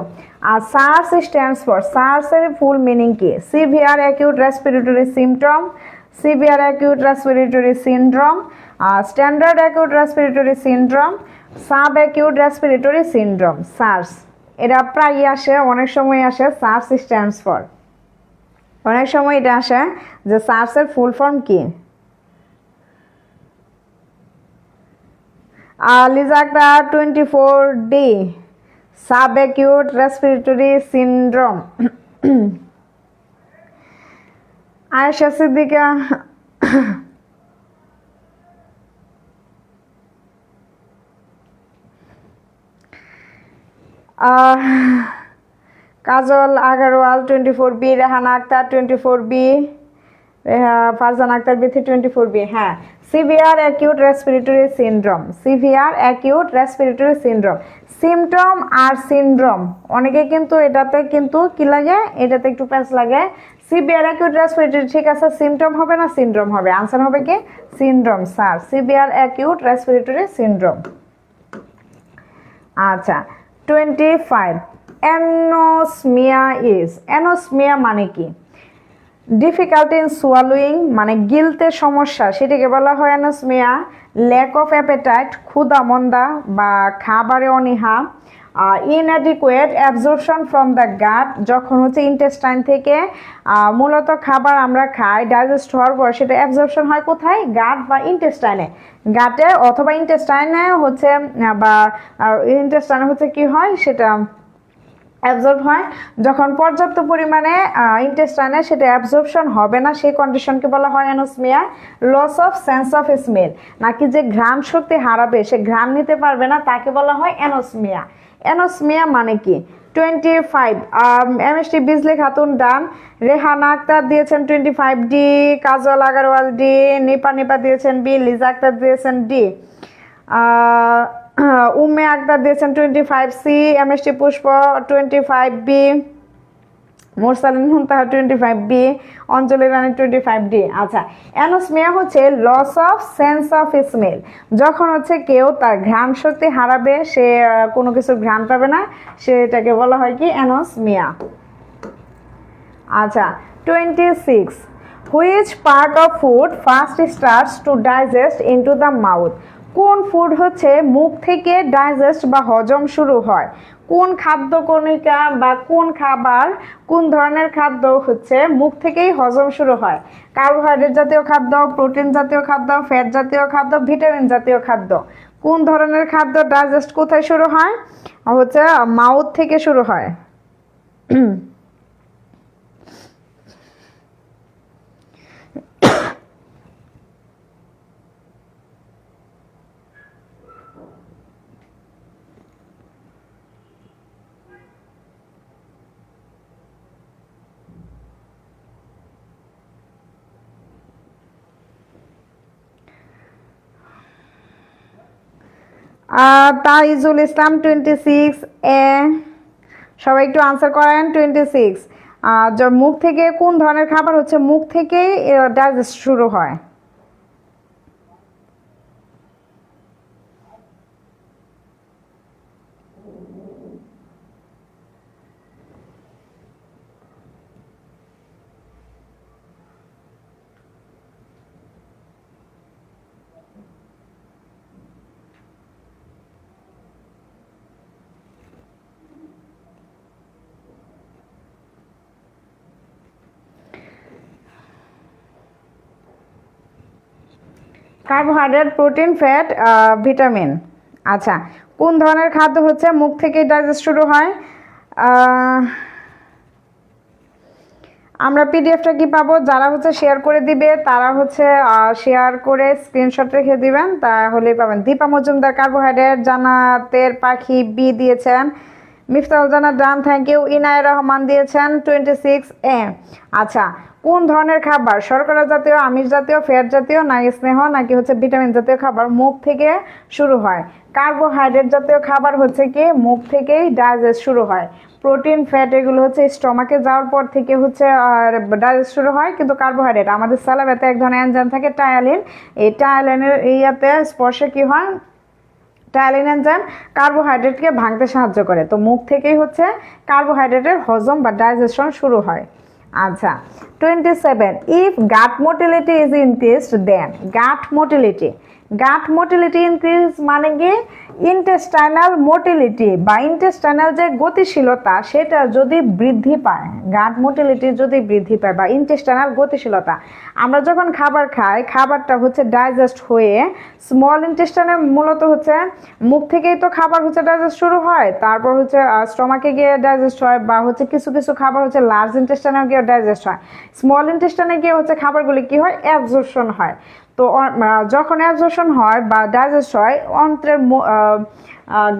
A: SARS stands for, SARS এর ফুল মিনিং কি? Severe acute respiratory symptom, severe acute respiratory syndrome, standard acute respiratory syndrome, sub acute respiratory syndrome. SARS, এটা প্রায়ই আসে, অনেক সময় আসে সার্স স্ট্যান্ডস ফর, অনেক সময় এটা আসে যে সার্সের ফুল ফর্ম কি? লিজাকদা 24D, subacute respiratory syndrome. Ayesha Siddika, Kajal Agarwal 24B, Rehana Akter 24B, Farzan Akter Bithi 24B। হ্যাঁ, severe acute respiratory syndrome, severe acute respiratory syndrome. Symptom আর সিনড্রোম অনেকে কিন্তু এটাতে কিন্তু কি লাগে, এটাতে একটু প্যাচ লাগে। সিভিয়ার অ্যাকিউট রেসপিরেটরি ঠিক আছে, সিমটম হবে না সিনড্রোম হবে? আনসার হবে কি syndrome sir, severe acute respiratory syndrome. আচ্ছা 25 অ্যানোসমিয়া ইজ, অ্যানোসমিয়া মানে কি? ডিফিকাল্টি ইন সোয়ালোয়িং মানে গিলতে সমস্যা, সেটাকে বলা হয় অ্যানোসমিয়া। ল্যাক অফ অ্যাপেটাইট ক্ষুধা মন্দা বা খাবারে অনীহা। ইনঅ্যাডিকুয়েট অ্যাবজর্পশন ফ্রম দ্য গাট, যখন হচ্ছে ইন্টেস্টাইন থেকে মূলত খাবার আমরা খাই ডাইজেস্ট হওয়ার পর সেটা অ্যাবজর্পশন হয় কোথায়? গাট বা ইন্টেস্টাইনে, গাটে অথবা ইন্টেস্টাইনে হচ্ছে, বা ইন্টেস্টাইনে হচ্ছে কি হয় সেটা অ্যাবজর্ব হয়। যখন পর্যাপ্ত পরিমাণে ইন্টেস্টাইনে সেটা অ্যাবজর্পশন হবে না, সেই কন্ডিশনকে বলা হয় anosmia. Loss of sense of smell, নাকি যে ঘ্রাণ শক্তি হারাবে, সে ঘ্রাণ নিতে পারবে না, তাকে বলা হয় অ্যানোসমিয়া। অ্যানোসমিয়া মানে কি? 25 এমএসটি বিজলি খাতুন ডান, রেহানা আক্তার দিয়েছেন 25D, কাজল আগারওয়াল ডি, নিপা দিয়েছেন বি, লিজা আক্তার দিয়েছেন ডি, উম্মে আক্তার দিয়েছেন 25C, এমএসটি পুষ্প 25B, মোরসালিন মুনতাহা 25B, অঞ্জলি রানী 25D। আচ্ছা, অ্যানোসমিয়া হচ্ছে loss of sense of smell, যখন হচ্ছে কেউ তার ঘ্রাণ শক্তি হারাবে, সে কোনো কিছু ঘ্রাণ পাবে না, সেটাকে বলা হয় কি অ্যানোসমিয়া। আচ্ছা 26 which part of food first starts two digest into the mouth, কোন ফুড হচ্ছে মুখ থেকে ডাইজেস্ট বা হজম শুরু হয়? কোন খাদ্য কণিকা বা কোন খাবার, কোন ধরনের খাদ্য হচ্ছে মুখ থেকেই হজম শুরু হয়? কার্বোহাইড্রেট জাতীয় খাদ্য, প্রোটিন জাতীয় খাদ্য, ফ্যাট জাতীয় খাদ্য, ভিটামিন জাতীয় খাদ্য। কোন ধরনের খাদ্য ডাইজেস্ট কোথায় শুরু হয়? হচ্ছে মাউথ থেকে শুরু হয়। তাইজুল ইসলাম 26A, সবাই একটু আনসার করেন। 26 মুখ থেকে কোন ধরনের খাবার হচ্ছে মুখ থেকেই ডাইজেস্ট শুরু হয়? Carbohydrate, protein, fat, vitamin. আচ্ছা, কোন ধরনের খাদ্য হচ্ছে মুখ থেকেই ডাইজেস্ট শুরু হয়? আমরা পিডিএফটা কি পাবো? যারা হচ্ছে শেয়ার করে দিবে তারা হচ্ছে শেয়ার করে স্ক্রিনশট রেখে দিবেন, তাহলেই পাবেন। দীপা মজুমদার কার্বোহাইড্রেট, জান্নাতের পাখি বি দিয়েছেন, মিফতাহুল জান্নাত ডান, থ্যাংক ইউ। ইনায়ের রহমান দিয়েছেন 26A। আচ্ছা, কোন ধরনের খাবার শর্করা জাতীয়, আমিষ জাতীয়, ফ্যাট জাতীয়, নাকি স্নেহ, নাকি হচ্ছে ভিটামিন জাতীয় খাবার মুখ থেকে শুরু হয়? কার্বোহাইড্রেট জাতীয় খাবার হচ্ছে কি মুখ থেকেই ডাইজেস্ট শুরু হয়। প্রোটিন, ফ্যাট এগুলো হচ্ছে স্টমাকে যাওয়ার পর থেকে হচ্ছে ডাইজেস্ট শুরু হয়। কিন্তু কার্বোহাইড্রেট আমাদের স্যালাইভাতে এক ধরনের এনজাইম থাকে টায়ালিন, এই টায়ালিনের ইয়াতে স্পর্শে কি হয়, টায়ালিন এনজাইম কার্বোহাইড্রেটকে ভাঙতে সাহায্য করে। তো মুখ থেকেই হচ্ছে কার্বোহাইড্রেটের হজম বা ডাইজেশন শুরু হয়। আচ্ছা 27 if gut motility is increased then, gut motility, gut motility increase মানে কি ইন্টেস্টাইনাল মোটিলিটি বা ইন্টেস্টাইনাল যে গতিশীলতা সেটা যদি বৃদ্ধি পায়, গাট মোটিলিটি যদি বৃদ্ধি পায় বা ইন্টেস্টাইনাল গতিশীলতা, আমরা যখন খাবার খাই খাবারটা হচ্ছে ডাইজেস্ট হয়ে স্মল ইন্টেস্টাইনে মূলত হচ্ছে মুখ থেকেই তো খাবার হচ্ছে ডাইজেস্ট শুরু হয়, তারপর হচ্ছে স্টমাকে গিয়ে ডাইজেস্ট হয়, বা হচ্ছে কিছু কিছু খাবার হচ্ছে লার্জ ইন্টেস্টাইনে গিয়ে ডাইজেস্ট হয়, স্মল ইন্টেস্টাইনে গিয়ে হচ্ছে খাবারগুলি কি হয় অ্যাবজর্পশন হয়। তো যখন অ্যাবজর্পশন হয় বা ডাইজেস্ট হয় অন্ত্রের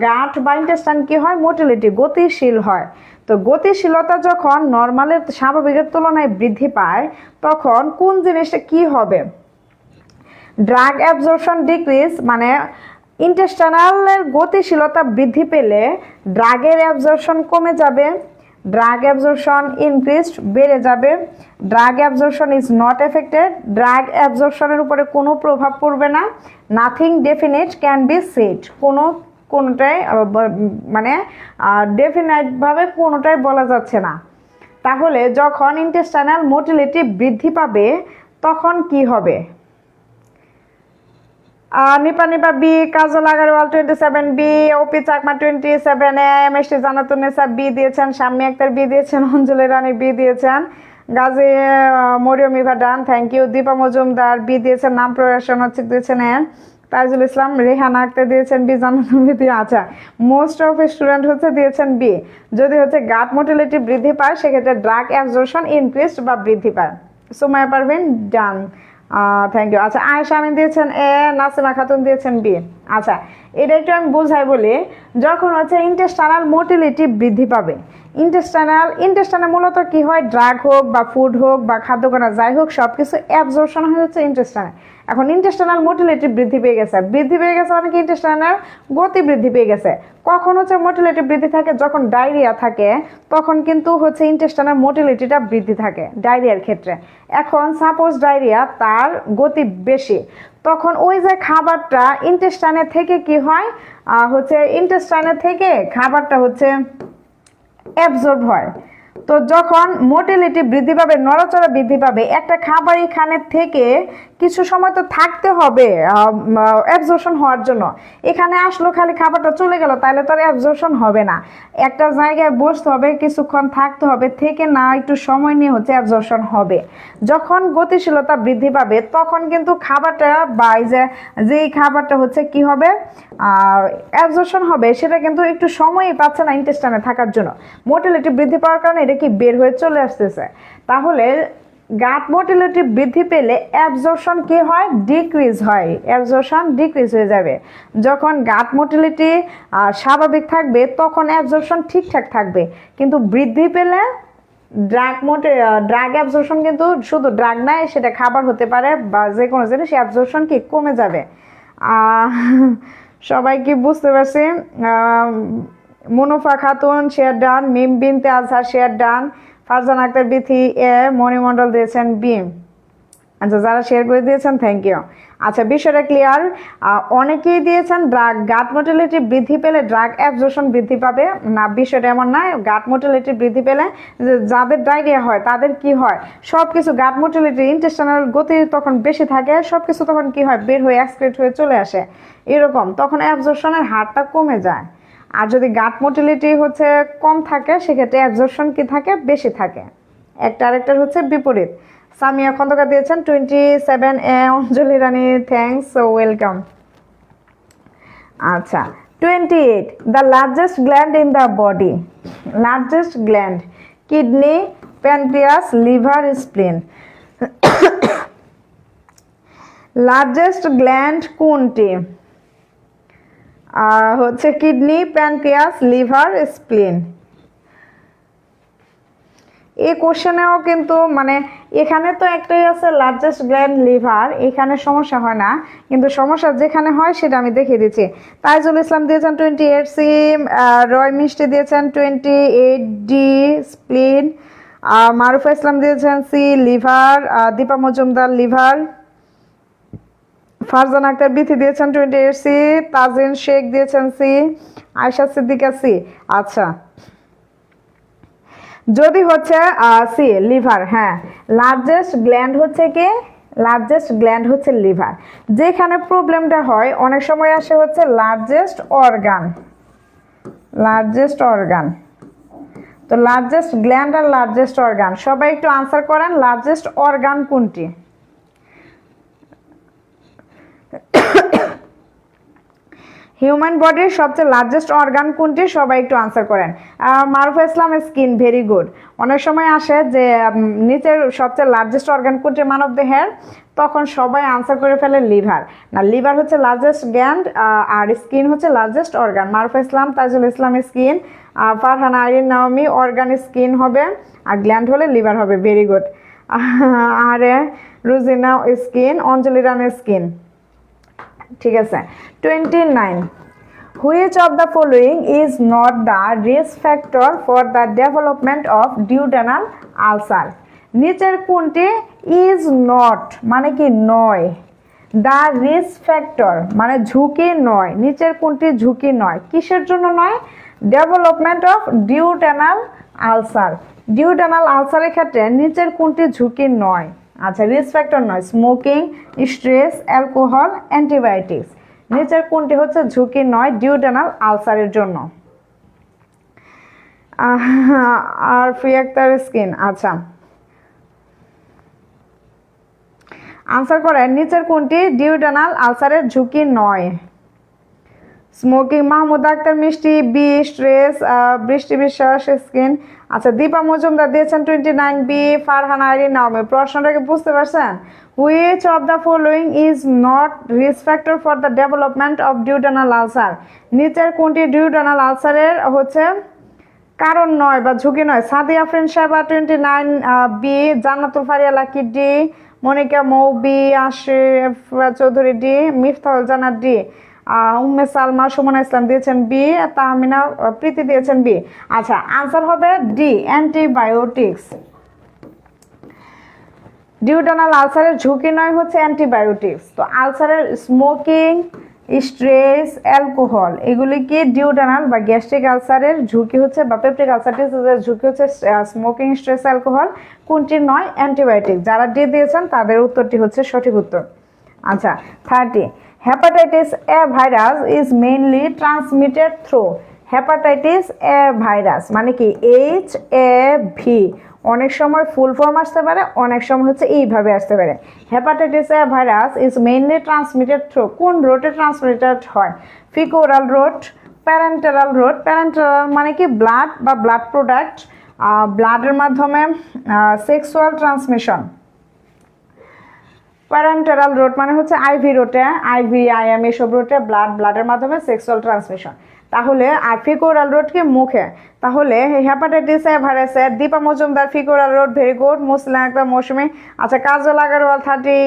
A: গাট বা ইন্টেস্টাইন কি হয়, মোটিলিটি গতিশীল হয়। তো গতিশীলতা যখন নর্মালের স্বাভাবিকের তুলনায় বৃদ্ধি পায় তখন কোন জিনিসটা কি হবে, ড্রাগ অ্যাবজর্পশন ডিক্রিজ, মানে ইন্টেস্টাইনালের গতিশীলতা বৃদ্ধি পেলে ড্রাগের অ্যাবজর্পশন কমে যাবে, ড্রাগ অ্যাবজর্পশন ইনক্রিজড বেড়ে যাবে, drug absorption is not affected, drug অ্যাবজর্পশনের উপরে কোনো প্রভাব পড়বে না, nothing definite can be said, কোনোটাই মানে ডেফিনাইটভাবে কোনোটাই বলা যাচ্ছে না। তাহলে যখন ইন্টেস্টাইনাল মোটিলিটি বৃদ্ধি পাবে তখন কি হবে? Nipa Nipa B, Kajal Agarwal 27 B, Opi Chakma 27 A, MST Jannatunnesa B দিয়েছেন, শাম্মী আক্তার বি দিয়েছেন, অঞ্জলি রানী বি দিয়েছেন, Gazi Mariam Eva done, thank you. Dipa Majumdar B দিয়েছেন, নাম প্রয়াসন হচ্ছে দিয়েছেন তাইজুল ইসলাম, রেহানা আক্তার দিয়েছেন বি, জানাতুন বি। আচ্ছা, মোস্ট অফ স্টুডেন্ট হচ্ছে দিয়েছেন বি। যদি হচ্ছে গাট মোটিলিটি বৃদ্ধি পায় সেক্ষেত্রে ড্রাগ অ্যাবজর্পশন ইনক্রিজড বা বৃদ্ধি পায়। সুমাইয়া পারভিন ডান, থ্যাংক ইউ। আচ্ছা, আয়েশা আমিন দিয়েছেন এ, নাসিমা খাতুন দিয়েছেন বি। আচ্ছা, এটা একটু আমি বোঝাই বলি, যখন হচ্ছে ইন্টেস্টাইনাল মোটিলিটি বৃদ্ধি পাবে, ইন্টেস্টাইনাল মূলত কি হয়, ড্রাগ হোক বা ফুড হোক বা খাদ্যকণা যাই হোক সব কিছু অ্যাবজর্পশন হয় হচ্ছে ইন্টেস্টাইনাল। এখন ইন্টেস্টাইনাল মোটিলিটি বৃদ্ধি পেয়ে গেছে মানে কি ইন্টেস্টাইনাল গতি বৃদ্ধি পেয়ে গেছে। কখন হচ্ছে মোটিলিটি বৃদ্ধি থাকে, যখন ডায়রিয়া থাকে তখন কিন্তু হচ্ছে ইন্টেস্টাইনাল মোটিলিটিটা বৃদ্ধি থাকে ডায়রিয়ার ক্ষেত্রে। এখন সাপোজ ডায়রিয়া তার গতি বেশি, তখন ওই যে খাবারটা ইন্টেস্টাইনে থেকে কি হয়, হচ্ছে ইন্টেস্টাইনে থেকে খাবারটা হচ্ছে অ্যাবজর্ব হয়। তো যখন মোটিলিটি বৃদ্ধি পাবে, নড়াচড়া বৃদ্ধি পাবে, একটা খাবার এখানে থেকে কিছু সময় তো থাকতে হবে অ্যাবজর্পশন হওয়ার জন্য। এখানে আসলো খালি খাবারটা চলে গেল তাহলে তো আর অ্যাবজর্পশন হবে না, একটা জায়গায় বসতে হবে, কিছুক্ষণ থাকতে হবে, থেকে না একটু সময় নিয়ে হচ্ছে অ্যাবজর্পশন হবে। যখন গতিশীলতা বৃদ্ধি পাবে তখন কিন্তু খাবারটা বা যেই খাবারটা হচ্ছে কি হবে অ্যাবজর্পশন হবে সেটা কিন্তু একটু সময়ই পাচ্ছে না ইন্টেস্টাইনে থাকার জন্য। মোটিলিটি বৃদ্ধি পাওয়ার কারণে এটা কি বের হয়ে চলে আসতেছে। তাহলে গাট মোটিলিটি বৃদ্ধি পেলে অ্যাবজর্পশন কি হয়, ডিক্রিজ হয়, অ্যাবজর্পশন ডিক্রিজ হয়ে যাবে। যখন গাট মোটিলিটি স্বাভাবিক থাকবে তখন অ্যাবজর্পশন ঠিকঠাক থাকবে, কিন্তু বৃদ্ধি পেলে ড্রাগ অ্যাবজর্পশন কিন্তু শুধু ড্রাগ নাই, সেটা খাবার হতে পারে বা যে কোনো জিনিস অ্যাবজর্পশন কি কমে যাবে। সবাই কি বুঝতে পারছি? মুনফা খাতুন শেয়ার ডান, মিম বিনতে আজহার শেয়ার ডান, ফারজান আক্তার বিথি এ, মণিমণ্ডল দিয়েছেন বি। আচ্ছা, যারা শেয়ার করে দিয়েছেন থ্যাংক ইউ। আচ্ছা, বিষয়টা ক্লিয়ার। অনেকেই দিয়েছেন গাট মোটিলিটি বৃদ্ধি পেলে ড্রাগ অ্যাবজর্পশন বৃদ্ধি পাবে না, বিষয়টা এমন নয়। গাট মোটিলিটি বৃদ্ধি পেলে যাদের ডায়রিয়া হয় তাদের কি হয়, সব কিছু গাট মোটিলিটি ইন্টেস্টাইনাল গতি তখন বেশি থাকে, সব কিছু তখন কি হয় বের হয়ে এক্সক্রিট হয়ে চলে আসে, এরকম তখন অ্যাবজর্পশনের হারটা কমে যায়। আর যদি গাট মোটিলিটি হচ্ছে কম থাকে সেক্ষেত্রে অ্যাবজর্পশন কি থাকে, বেশি থাকে। একটা আরেকটার হচ্ছে বিপরীত। সামিয়া খন্দকার দিয়েছেন 27 এ, অঞ্জলি রানী থ্যাংকস, ওয়েলকাম। আচ্ছা, 28 the largest gland in the body, largest gland kidney, pancreas, liver, স্প্লিন। Largest gland কোনটি? হচ্ছে কিডনি, প্যানক্রিয়াস, লিভার, স্প্লিন। এই কোশ্চেনেও কিন্তু মানে এখানে তো একটাই আছে লার্জেস্ট গ্ল্যান্ড লিভার, এখানে সমস্যা হয় না, কিন্তু সমস্যা যেখানে হয় সেটা আমি দেখিয়ে দিচ্ছি। তাইজুল ইসলাম দিয়েছেন 28 সি, রয় মিষ্টি দিয়েছেন 28 ডি, স্প্লিন। মারুফা ইসলাম দিয়েছেন C, liver. Dipa Majumdar liver. Farzan Akter Bithi দিয়েছেন 28 সি, তাজিন শেখ দিয়েছেন সি, আয়শা সিদ্দিকা সি। আচ্ছা, যদি হচ্ছে সি লিভার, হ্যাঁ লার্জেস্ট গ্ল্যান্ড হচ্ছে কি, লার্জেস্ট গ্ল্যান্ড হচ্ছে লিভার। যেখানে প্রবলেমটা হয় অনেক সময় আসে হচ্ছে লার্জেস্ট অর্গান, লার্জেস্ট অর্গান। তো লার্জেস্ট গ্ল্যান্ড আর লার্জেস্ট অর্গান, সবাই একটু আনসার করেন লার্জেস্ট অর্গান কোনটি? হিউম্যান বডির সবচেয়ে লার্জেস্ট অর্গান কোনটি, সবাই একটু আনসার করেন। মারুফা ইসলাম, স্কিন, ভেরি গুড। অনেক সময় আসে যে নিচের সবচেয়ে লার্জেস্ট অর্গান কোনটি মানব দেহের, তখন সবাই আনসার করে ফেলে লিভার। না, লিভার হচ্ছে লার্জেস্ট গ্ল্যান্ড, আর স্কিন হচ্ছে largest organ. Marufa Islam, Tajul Islam skin, Farhana Irin Naomi organ skin হবে, আর গ্ল্যান্ড হলে লিভার হবে। Very good. আর রুজিনা স্কিন, অঞ্জলি রানের স্কিন। ঠিক আছে। 29, which of the following is not the risk factor for the development of duodenal ulcer? নিচের কোনটি ইজ নট মানে কি নয়, দ্য রিস্ক ফ্যাক্টর মানে ঝুঁকি নয়, নিচের কোনটি ঝুঁকি নয়, কিসের জন্য নয়? Development of duodenal ulcer. Duodenal আলসারের ক্ষেত্রে নিচের কোনটি ঝুঁকি নয়? আচ্ছা, রিস্ক ফ্যাক্টর নয়, স্মোকিং, স্ট্রেস, অ্যালকোহল, অ্যান্টিবায়োটিক্স। নিচের কোনটি হচ্ছে ঝুঁকি নয় ডিউডেনাল আলসারের জন্য? আর ফ্রি আক্তার স্কিন। আচ্ছা, আনসার করেন নিচের কোনটি ডিউডেনাল আলসারের ঝুঁকি নয়? স্মোকিং, মাহমুদ আক্তার মিষ্টি, বি, স্ট্রেস, বৃষ্টি বিশ্বাস স্কিন। আচ্ছা, দীপা মজুমদার দিয়েছেন 29 বি, ফারহানা আইরিন নাওমি। প্রশ্নটাকে বুঝতে পারছেন? Which of the following is not risk factor for the development of duodenal ulcer? নিচের কোনটি ডিউডেনাল আলসারের হচ্ছে কারণ নয় বা ঝুঁকি নয়? সাদিয়া আফরিন সাহেবা 29 B, Jannatul Faria lucky D, Monika মৌ বি, আশিফ চৌধুরী ডি, মিফতাহুল জান্নাত ডি, উম্মে সালমা, সুমনা ইসলাম দিয়েছেন বি, তাহমিনা প্রীতি দিয়েছেন বি। আচ্ছা, আনসার হবে ডি, অ্যান্টিবায়োটিক্স। ডিউডেনাল আলসারের ঝুঁকি নয় হচ্ছে অ্যান্টিবায়োটিক্স। তো আলসারের স্মোকিং, স্ট্রেস, অ্যালকোহল এগুলি কি ডিউডেনাল বা গ্যাস্ট্রিক আলসারের ঝুঁকি হচ্ছে, বা পেপটিক আলসারের ঝুঁকি হচ্ছে স্মোকিং, স্ট্রেস, অ্যালকোহল। কোনটি নয়? অ্যান্টিবায়োটিক। যারা ডি দিয়েছেন তাদের উত্তরটি হচ্ছে সঠিক উত্তর। আচ্ছা, 30, hepatitis A virus is mainly transmitted through. Hepatitis A virus মানে কি এইচ এ ভি, অনেক সময় ফুল ফর্ম আসতে পারে, অনেক সময় হচ্ছে এইভাবে আসতে পারে। Hepatitis A virus is mainly transmitted through, কোন রোডে ট্রান্সমিটেড হয়? ফিকোরাল রোড, প্যারেন্টেরাল রোড। প্যারেন্টেরাল মানে কি ব্লাড বা ব্লাড প্রোডাক্ট, ব্লাডের মাধ্যমে সেক্সুয়াল ট্রান্সমিশন। প্যারেন্টেরাল রোড মানে হচ্ছে আইভি রোডে, আইভি আইএম এসব রোডে ব্লাডের মাধ্যমে সেক্সুয়াল ট্রান্সমিশন। তাহলে আর ফিকোরাল রোড কি মুখে। তাহলে হেপাটাইটিস এ ভাইরাসের Dipa Majumdar faeco oral route, very good. Muslim একদম মৌসুমি। আচ্ছা, কাজল আগারওয়াল 30,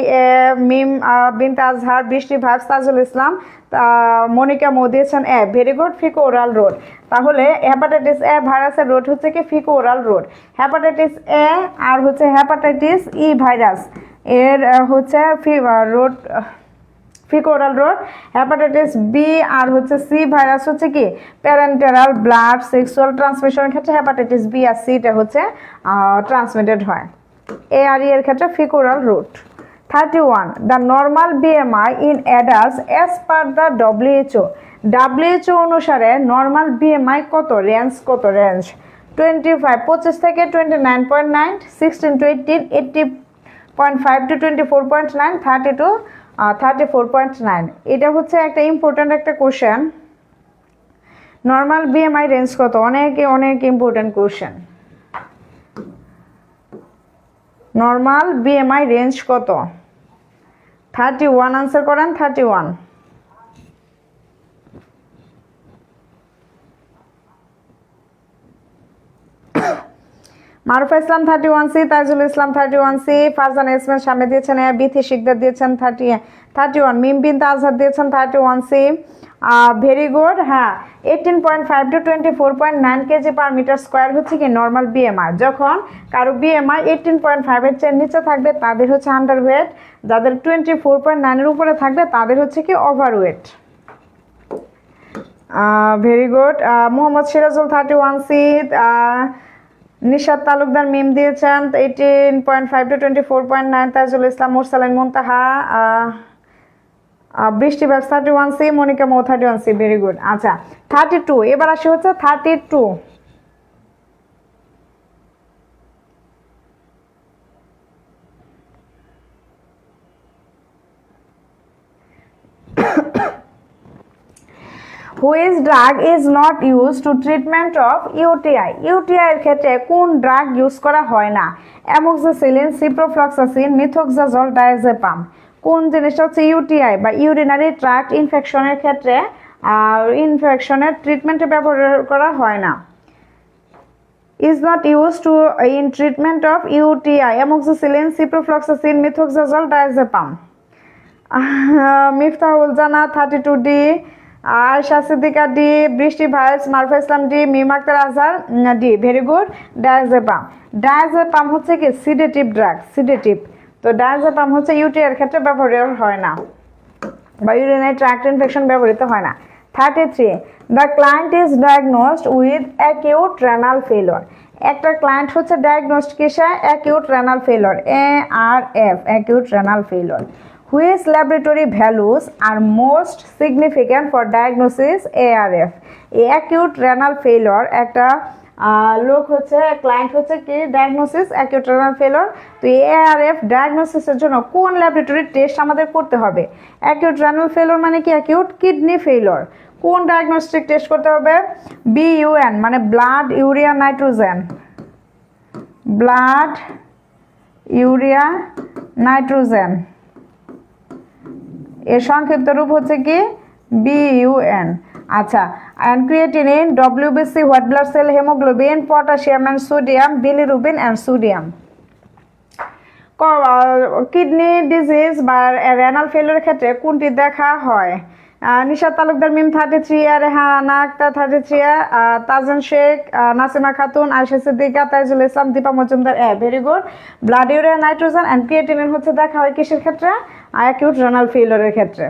A: মিম বিনতে আজহার, বৃষ্টি ভাইবস, তাজুল ইসলাম, মনিকা মো দিয়েছেন এ, ভেরি গুড, ফিকোরাল রোড। তাহলে হেপাটাইটিস এ ভাইরাসের রোড হচ্ছে কি ফিকোরাল রোড। হেপাটাইটিস এ আর হচ্ছে হেপাটাইটিস ই ভাইরাস এর হচ্ছে রোড ফিকোরাল রোড। হেপাটাইটিস বি আর হচ্ছে সি ভাইরাস হচ্ছে কি প্যারেন্টেরাল ব্লাড সেক্সুয়াল ট্রান্সমিশনের ক্ষেত্রে হেপাটাইটিস বি আর সিটা হচ্ছে ট্রান্সমিটেড হয়। এ আর ই এর ক্ষেত্রে faeco oral route. 31, the normal BMI in adults as per the WHO. WHO অনুসারে নর্মাল বিএমআই কত? রেঞ্জ কত? রেঞ্জ 25, 25 থেকে 29.9, 16 to 18, 80.5 to 24.9, 30 to 34.9। এটা হচ্ছে একটা ইম্পর্ট্যান্ট একটা কোশ্চেন। নর্মাল বিএমআই রেঞ্জ কত? অনেক important question. Normal BMI range কত? 31 আনসার করেন। 31। মারুফা ইসলাম 31 সি, তাজুল ইসলাম 31 সি, ফারজানা ইসমাইল সামনে দিয়েছেন এ, বিথি শিকদার দিয়েছেন 31, মিম বিনতে আজহার দিয়েছেন 31 সি। Very good. হ্যাঁ, 18.5 to 24.9 KG per metre square হচ্ছে কি নর্মাল বিএমআই। যখন কারো বিএমআই 18.5 এর চেয়ে নিচে থাকবে তাদের হচ্ছে আন্ডার ওয়েট, যাদের 24.9 এর উপরে থাকবে তাদের হচ্ছে কি overweight. Very good. Mohammad Sirajul 31 C, Nishat Talukdar Mim দিয়েছেন 18.5 to 24.9, তাজুল ইসলাম, মুরসালিন মুনতাহা, Brishti Bais 31 C, Monika Mou 31 C. Very good. আচ্ছা, 32। এবার আসে হচ্ছে 32। Which drug is not use to treatment of UTI, UTI এর ক্ষেত্রে কোন ড্রাগ ইউজ করা হয় না? Amoxicillin, ciprofloxacin, methoxazole, diazepam. কোন জিনিসটা হচ্ছে ইউটিআই বা ইউরিনারি ট্র্যাক্ট ইনফেকশনের ক্ষেত্রে ইনফেকশনের ট্রিটমেন্টে ব্যবহার করা হয় না? is not used to in treatment of UTI, amoxicillin, ciprofloxacin, methoxazole, diazepam. Miftahul Jana 32D, Ayesha Siddika D, Brishti Bais, Marfa Islam D, Mim Akter Azhar D. Very good. Diazepam, diazepam হচ্ছে কি সিডেটিভ ড্রাগ, সিডেটিভ। তো ডায়াজেপাম হচ্ছে ইউটিআই এর ক্ষেত্রে ব্যবহার হয় না বা ইউরিনারি ট্র্যাক্ট ইনফেকশন ব্যবহৃত হয় না। 33, the client is diagnosed with acute renal failure. একটা ক্লায়েন্ট হচ্ছে ডায়াগনোসড কিসে? Acute renal failure, ARF, acute renal failure. Which laboratory values are most significant for diagnosis ARF? এই অ্যাকিউট রেনাল ফেলিওর একটা লোক হচ্ছে, ক্লায়েন্ট হচ্ছে কি ডায়াগনোসিস অ্যাকিউট রেনাল ফেলিওর। তো ARF ডায়াগনোসিসের জন্য কোন ল্যাবরেটরি টেস্ট আমাদের করতে হবে? অ্যাকিউট রেনাল ফেলিওর মানে কি অ্যাকিউট কিডনি ফেলিওর। কোন ডায়াগনস্টিক টেস্ট করতে হবে? BUN মানে blood urea nitrogen, blood urea nitrogen, এর সংক্ষিপ্ত রূপ হচ্ছে কি BUN। আচ্ছা, and creatinine, WBC, white blood cell hemoglobin, potassium and sodium, bilirubin and sodium। Kidney disease বা রেনাল ফেলিওর ক্ষেত্রে কোনটি দেখা হয়? Nishat Talukdar Mim 33, Rehana Akter 33, Tajon Shekh, Nasima Khatun, Ayesha Siddika, Taijul Islam, Dipa Majumdar A. Very good. Blood urea nitrogen and creatinine হচ্ছে দেখা হয় কিসের ক্ষেত্রে? অ্যাকিউট রেনাল ফেলিওরের ক্ষেত্রে।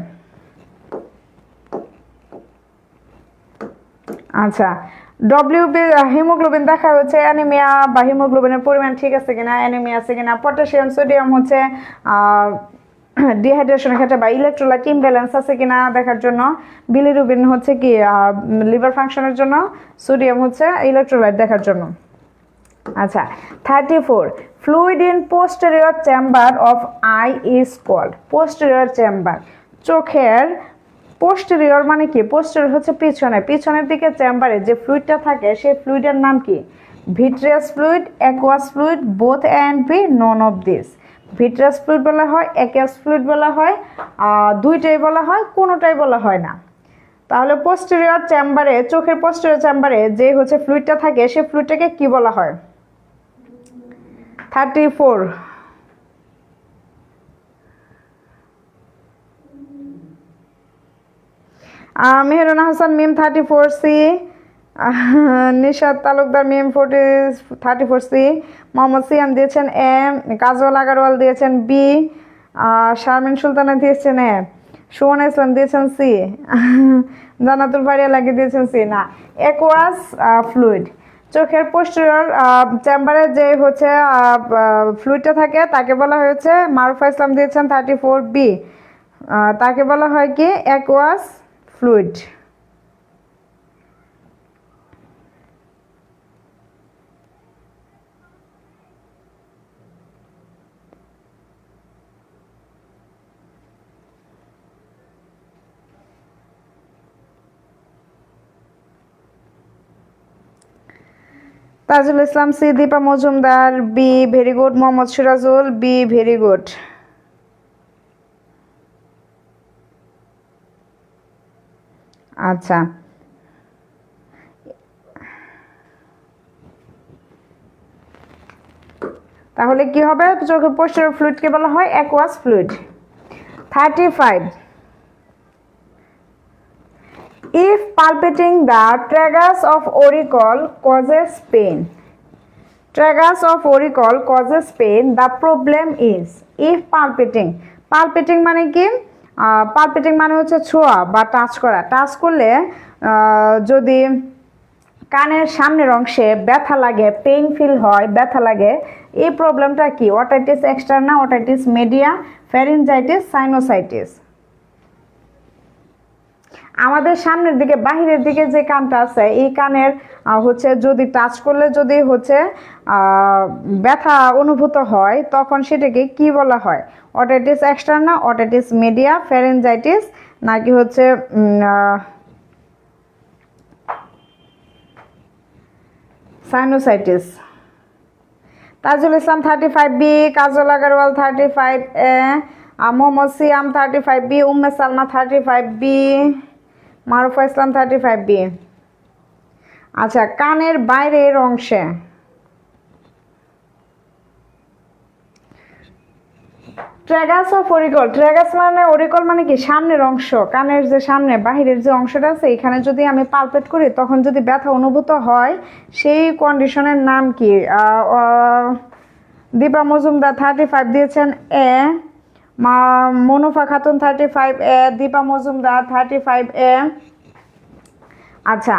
A: আচ্ছা, হিমোগ্লোবিন দেখা হচ্ছে অ্যানিমিয়া বা হিমোগ্লোবিনের পরিমাণ ঠিক আছে কিনা, অ্যানিমিয়া আছে কিনা। পটাশিয়াম সোডিয়াম হচ্ছে ডিহাইড্রেশনের ক্ষেত্রে বা ইলেকট্রোলাইট ইমব্যালেন্স আছে কিনা দেখার জন্য। বিলিরুবিন হচ্ছে কি লিভার ফাংশনের জন্য। সোডিয়াম হচ্ছে ইলেকট্রোলাইট দেখার জন্য। আচ্ছা, 34, fluid in posterior chamber of eye is called. Posterior chamber, চোখের পোস্টেরিয়র মানে কি? পোস্টেরিয়র হচ্ছে পিছনে, পিছনের দিকে চেম্বারে যে ফ্লুইডটা থাকে সেই ফ্লুইডের নাম কি? Vitreous fluid, aqueous fluid, both and B, none of this. Vitreous fluid বলা হয়, অ্যাকুয়াস ফ্লুইড বলা হয়, দুইটাই বলা হয়, কোনোটাই বলা হয় না। তাহলে পোস্টেরিয়র চেম্বারে, চোখের পোস্টেরিয়র চেম্বারে যে হচ্ছে ফ্লুইডটা থাকে সেই ফ্লুইডটাকে কি বলা হয়? 34, মেহরুন হাসান মিম 34C, নিশাত তালুকদার মিম 34C, মোহাম্মদ সিয়াম দিয়েছেন এ, কাজল আগারওয়াল দিয়েছেন বি, শারমিন সুলতানা দিয়েছেন এ, সুমন ইসলাম দিয়েছেন সি, জান্নাতুল ফারিয়া লাগিয়ে দিয়েছেন সি। না, অ্যাকুয়াস ফ্লুইড, চোখের পোস্টেরিয়র চেম্বারে যে হচ্ছে ফ্লুইডটা থাকে তাকে বলা হয়েছে, মারুফা ইসলাম দিয়েছেন 34B, তাকে বলা হয় কি aqueous fluid. Tajul Islam C, Dipa Majumdar B, very good. Mohammad Sirajul B, very good. আচ্ছা, তাহলে কি হবে? চোখের পোস্টেরিয়র ফ্লুইডকে বলা হয় aqueous fluid. 35, if palpating the tragus of auricle causes pain, tragus of auricle causes pain, the problem is, if palpating, palpating মানে কি? পালপেটিং মানে হচ্ছে ছোঁয়া বা টাচ করা। টাচ করলে যদি কানের সামনের অংশে ব্যথা লাগে, পেইন ফিল হয়, ব্যথা লাগে, এই প্রবলেমটা কি? Otitis externa, otitis media, pharyngitis, sinusitis. আমাদের সামনের দিকে, বাহিরের দিকে যে কানটা আছে এই কানের হচ্ছে যদি টাচ করলে যদি হচ্ছে ব্যথা অনুভূত হয় তখন সেটাকে কি বলা হয়? Otitis externa, otitis media, pharyngitis, নাকি হচ্ছে সাইনোসাইটিস। তাজুল ইসলাম 35B, কাজল আগারওয়াল 35A, মোহাম্মদ সিয়াম 35B, উম্মে সালমা 35B, মারুফা ইসলাম 35B। আচ্ছা, কানের বাইরের অংশে ট্র্যাগাস অফ অরিকল। ট্র্যাগাস মানে অরিকল মানে কি সামনের অংশ, কানের যে সামনে বাহিরের যে অংশটা আছে এখানে যদি আমি পালপেট করি তখন যদি ব্যথা অনুভূত হয় সেই কন্ডিশনের নাম কি? দীপা মজুমদার 35 দিয়েছেন এ, মনুফা খাতুন 35A, দীপা মজুমদার 35A। আচ্ছা,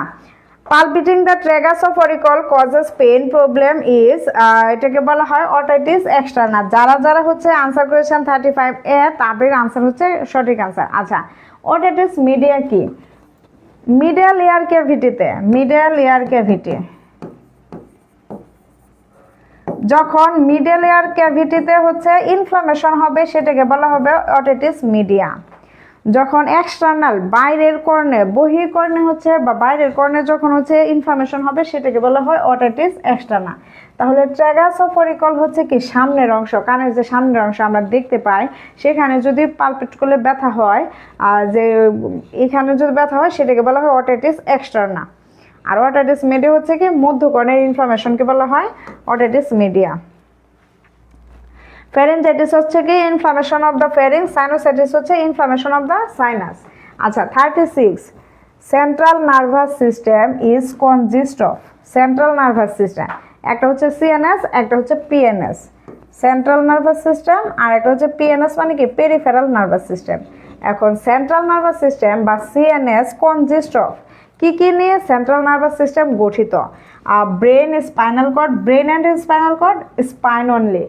A: palpating the tragus of auricle causes pain problem is, এটাকে বলা হয় অটাইটিস এক্সটার্না। যারা যারা হচ্ছে আনসার করেছেন 35A তাদের আনসার হচ্ছে সঠিক আনসার। আচ্ছা, অটাইটিস মিডিয়া কি? মিডল ইয়ার ক্যাভিটিতে, মিডল ইয়ার ক্যাভিটি, যখন মিডল ইয়ার ক্যাভিটিতে হচ্ছে ইনফ্লামেশন হবে সেটাকে বলা হবে অটাইটিস মিডিয়া। যখন এক্সটার্নাল বাইরের কর্ণে, বহির্কর্ণে হচ্ছে বা বাইরের কর্ণে যখন হচ্ছে ইনফ্লামেশন হবে সেটাকে বলা হয় অটাইটিস এক্সটার্না। তাহলে ট্র্যাগাস অফ অরিকল হচ্ছে কি সামনের অংশ, কানের যে সামনের অংশ আমরা দেখতে পাই সেখানে যদি পালপেট করলে ব্যথা হয়, যে এখানে যদি ব্যথা হয় সেটাকে বলা হয় অটাইটিস এক্সটার্না। আর অটাইটিস মিডিয়া হচ্ছে কি মধ্যকর্ণের ইনফ্লামেশনকে বলা হয় অটাইটিস মিডিয়া। ফ্যারিঞ্জাইটিস হচ্ছে কি inflammation of the pharynx, sinusitis হচ্ছে ইনফ্লামেশন অফ দ্য সাইনাস। আচ্ছা, 36 central nervous system is consist of. Central nervous system একটা হচ্ছে সিএনএস, একটা হচ্ছে পিএনএস। সেন্ট্রাল নার্ভাস সিস্টেম আর একটা হচ্ছে পিএনএস মানে কি পেরিফেরাল নার্ভাস সিস্টেম। এখন সেন্ট্রাল নার্ভাস সিস্টেম বা সিএনএস কনজিস্ট অফ কি কি নিয়ে সেন্ট্রাল নার্ভাস সিস্টেম গঠিত? Brain, spinal cord, brain and spinal cord, spine only,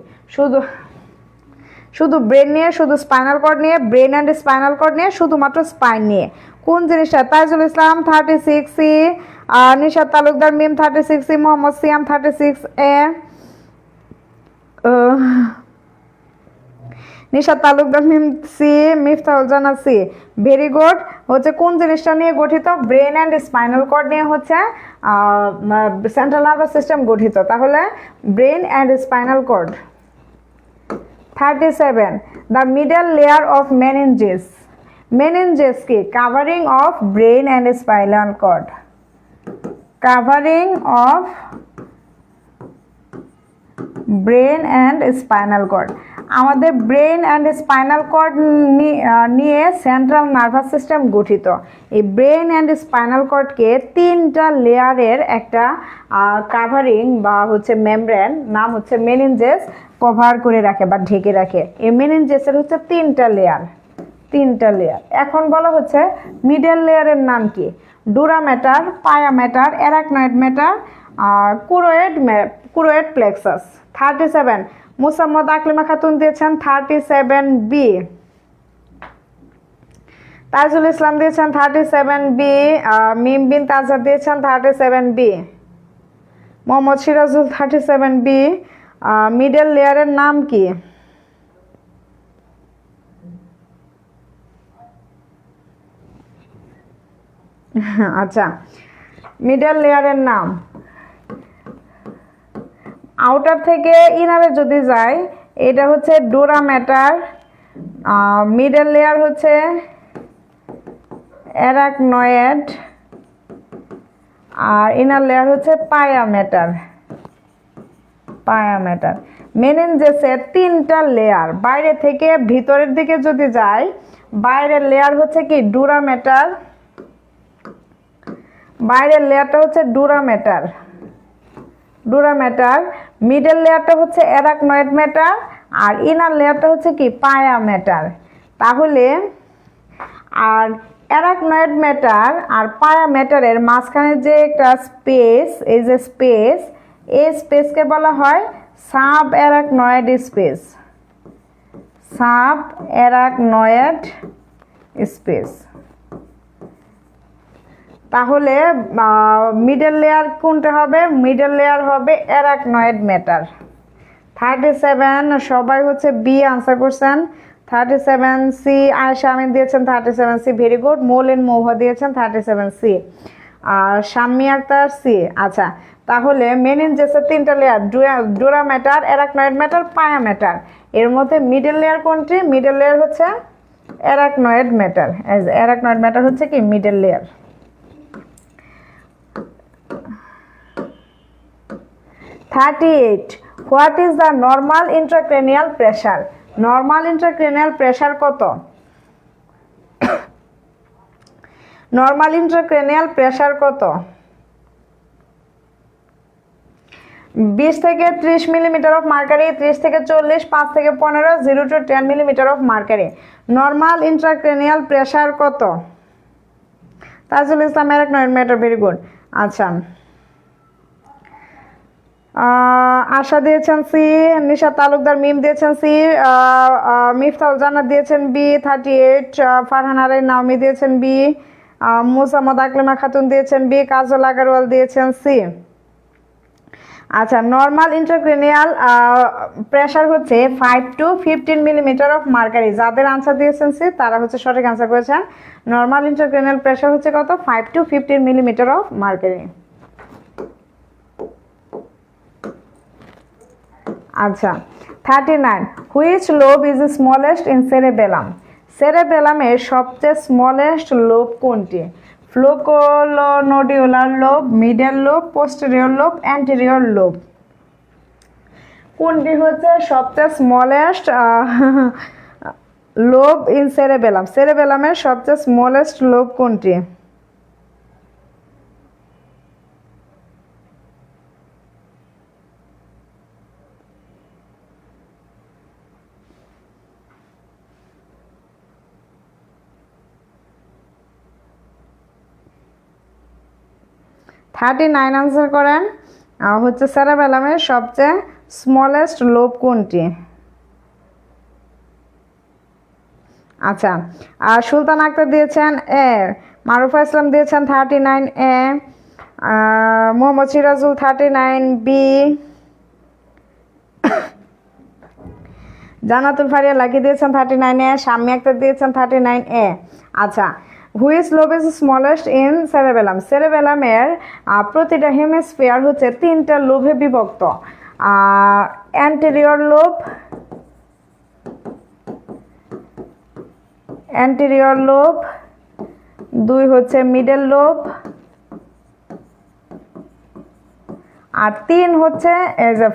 A: শুধু ব্রেন নিয়ে, শুধু স্পাইনাল কর্ড নিয়ে, ব্রেন অ্যান্ড স্পাইনাল কর্ড নিয়ে, শুধুমাত্র স্পাইন নিয়ে। কোন জিনিসটা? তাজুল ইসলাম 36C, নিশাত তালুকদার মিম 36C, মোহাম্মদ সিয়াম 36A, নিশাত তালুকদার মিম সি, মিফতাহুল জান্নাত সি। Very good. হচ্ছে কোন জিনিসটা নিয়ে গঠিত? ব্রেন অ্যান্ড স্পাইনাল কর্ড নিয়ে হচ্ছে সেন্ট্রাল নার্ভাস সিস্টেম গঠিত। তাহলে brain and spinal cord. 37 the middle layer of meninges. Meninges কি? Covering of brain and spinal cord, covering of brain and spinal cord. আমাদের ব্রেন অ্যান্ড স্পাইনাল কর্ড নিয়ে central nervous system গঠিত। এই brain and spinal কর্ডকে তিনটা লেয়ারের একটা covering বা হচ্ছে মেমব্রেন, নাম হচ্ছে মেনিনজেস, কভার করে রাখে বা ঢেকে রাখে। এই মেনিনজেসের হচ্ছে তিনটা লেয়ার, তিনটা লেয়ার। এখন বলা হচ্ছে মিডল লেয়ারের নাম কি? Dura mater, pia mater, arachnoid mater, choroid plexus. 37 Musammat Aklima Khatun দিয়েছেন 37B, তাজুল ইসলাম দিয়েছেন 37B, মিম বিন তাজহার দিয়েছেন 37B, Mohammad Sirajul 37B। Middle লেয়ারের নাম কি? আচ্ছা, মিডল লেয়ারের নাম আউটার থেকে ইনারে যদি যায় এটা হচ্ছে ডুরা ম্যাটার, মিডল লেয়ার হচ্ছে অ্যারাকনয়েড, আর ইনার লেয়ার হচ্ছে পায়া ম্যাটার, পায়া ম্যাটার। মেনিনজেসের তিনটা লেয়ার, বাইরে থেকে ভিতরের দিকে যদি যায় বাইরের লেয়ার হচ্ছে কি ডুরা ম্যাটার, বাইরের লেয়ারটা হচ্ছে dura matter, dura matter. Middle লেয়ারটা হচ্ছে অ্যারাকনয়েড ম্যাটার আর ইনার লেয়ারটা হচ্ছে কি পায়া ম্যাটার। তাহলে আর অ্যারাকনয়েড ম্যাটার আর পায়া ম্যাটারের মাঝখানে যে একটা স্পেস, এই যে স্পেস, এই স্পেসকে বলা হয় sub arachnoid space, sub arachnoid space. তাহলে মিডল লেয়ার কোনটা হবে? মিডল লেয়ার হবে অ্যারাকনয়েড ম্যাটার। 37 সবাই হচ্ছে বি আনসার করছেন। 37C আয়েশা আমিন দিয়েছেন 37C, ভেরি গুড। মৌলিন মৌহা দিয়েছেন 37C। আর শাম্মী আক্তার সি। আচ্ছা, তাহলে মেনিনজেসের 3টা layer, dura matter, arachnoid matter, pia matter. এর মধ্যে মিডল লেয়ার কোনটি? মিডল লেয়ার হচ্ছে অ্যারাকনয়েড ম্যাটার। অ্যারাকনয়েড ম্যাটার হচ্ছে কি middle layer. 38. What is the normal intracranial pressure? Normal intracranial pressure কত? নর্মাল ইন্ট্রাক্রেনিয়াল প্রেশার কত? 20 থেকে 30 মিলিমিটার অফ মার্কারি, 30 থেকে 40, 5 থেকে 15, 0 to 10 millimetre of mercury. Normal intracranial pressure কত? Tajul Islam, arachnoid matter, very good. আচ্ছা, আশা দিয়েছেন সি, নিশা তালুকদার মিম দিয়েছেন সি, মিফতাউল জান্নাত দিয়েছেন বি, 38, ফারহান আরাই নাওমি দিয়েছেন বি, মুসাম্মদ আকলিমা খাতুন দিয়েছেন বি, কাজল আগারওয়াল দিয়েছেন সি। আচ্ছা, নর্মাল ইন্ট্রাক্রেনিয়াল প্রেশার হচ্ছে 5 to 15 মিলিমিটার অফ মার্কারি। যাদের আনসার দিয়েছেন সি তারা হচ্ছে সঠিক আনসার করেছেন। নর্মাল ইন্ট্রাক্রেনিয়াল প্রেশার হচ্ছে কত? 5 to 15 মিলিমিটার অফ মার্কারি। আচ্ছা, 39. Which lobe is smallest in cerebellum? সেরেবেলামের সবচেয়ে স্মলেস্ট লোব কোনটি? Flocculonodular lobe, middle lobe, posterior lobe, anterior lobe. কোনটি হচ্ছে সবচেয়ে স্মলেস্ট লোব ইন সেরেবেলাম? সেরেবেলামের সবচেয়ে স্মলেস্ট লোব কোনটি? থার্টি নাইন আনসার করেন। হচ্ছে সেরেবেলামের সবচেয়ে স্মলেস্ট লোব কোনটি? আচ্ছা, আর সুলতান আক্তার দিয়েছেন এ, মারুফা ইসলাম দিয়েছেন 39 এ, মোহাম্মদ সিরাজুল 39 বি, জান্নাতুল ফারিয়া লাকি দিয়েছেন 39 এ, শাম্মী আক্তার দিয়েছেন 39 এ। আচ্ছা, which lobe is smallest in cerebellum? সেরেবেলামের প্রতিটা হেমিস্ফিয়ার হচ্ছে 3টা লোভে বিভক্ত। অ্যান্টেরিয়র লোব, অ্যান্টেরিয়র লোব, 2 হচ্ছে মিডল লোব, আর 3 হচ্ছে এজ এ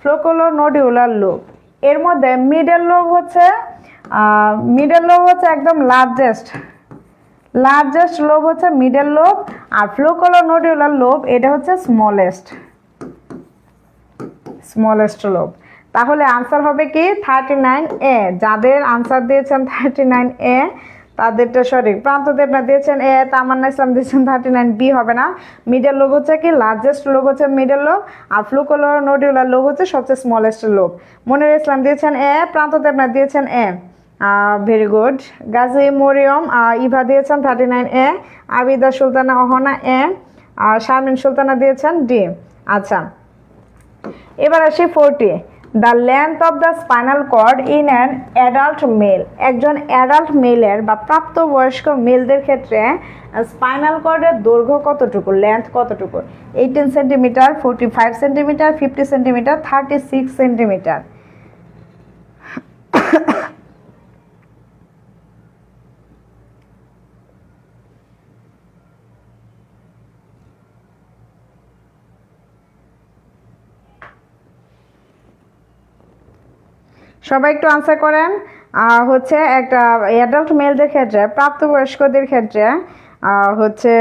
A: ফ্লোকোলোনোডিউলার লোব। এর মধ্যে মিডল লোব হচ্ছে একদম লার্জেস্ট লোব হচ্ছে মিডল লোব, আর ফ্লোকোলোনোডিউলার লোব এটা হচ্ছে স্মলেস্ট লোব। তাহলে আনসার হবে কি 39 এ। যাদের আনসার দিয়েছেন 39 এ তাদেরটা সঠিক। প্রান্ত দেবনা দিয়েছেন এ, তামান্না ইসলাম দিয়েছেন 39 বি হবে না। মিডল লোব হচ্ছে কি লার্জেস্ট লোব হচ্ছে মিডল লোব, আর ফ্লুকোলোনোডিউলার লোব হচ্ছে সবচেয়ে স্মলেস্ট লোব। মনির ইসলাম দিয়েছেন এ, প্রান্ত দেবনা দিয়েছেন এ, ভেরি গুড। গাজী মরিয়ম ইভা দিয়েছেন 39 এ, আবিদা সুলতানা অহনা এ, শারমিন সুলতানা দিয়েছেন ডি। আচ্ছা, এবার আসি 40. The length of the spinal cord in an adult male. একজন অ্যাডাল্ট মেলের বা প্রাপ্তবয়স্ক মেলদের ক্ষেত্রে স্পাইনাল কর্ডের দৈর্ঘ্য কতটুকু, লেন্থ কতটুকু? 18 সেন্টিমিটার, 45 সেন্টিমিটার, 50 সেন্টিমিটার, 36 সেন্টিমিটার। সবাই একটু আনসার করেন। হচ্ছে একটা অ্যাডাল্ট মেলদের ক্ষেত্রে, প্রাপ্তবয়স্কদের ক্ষেত্রে হচ্ছে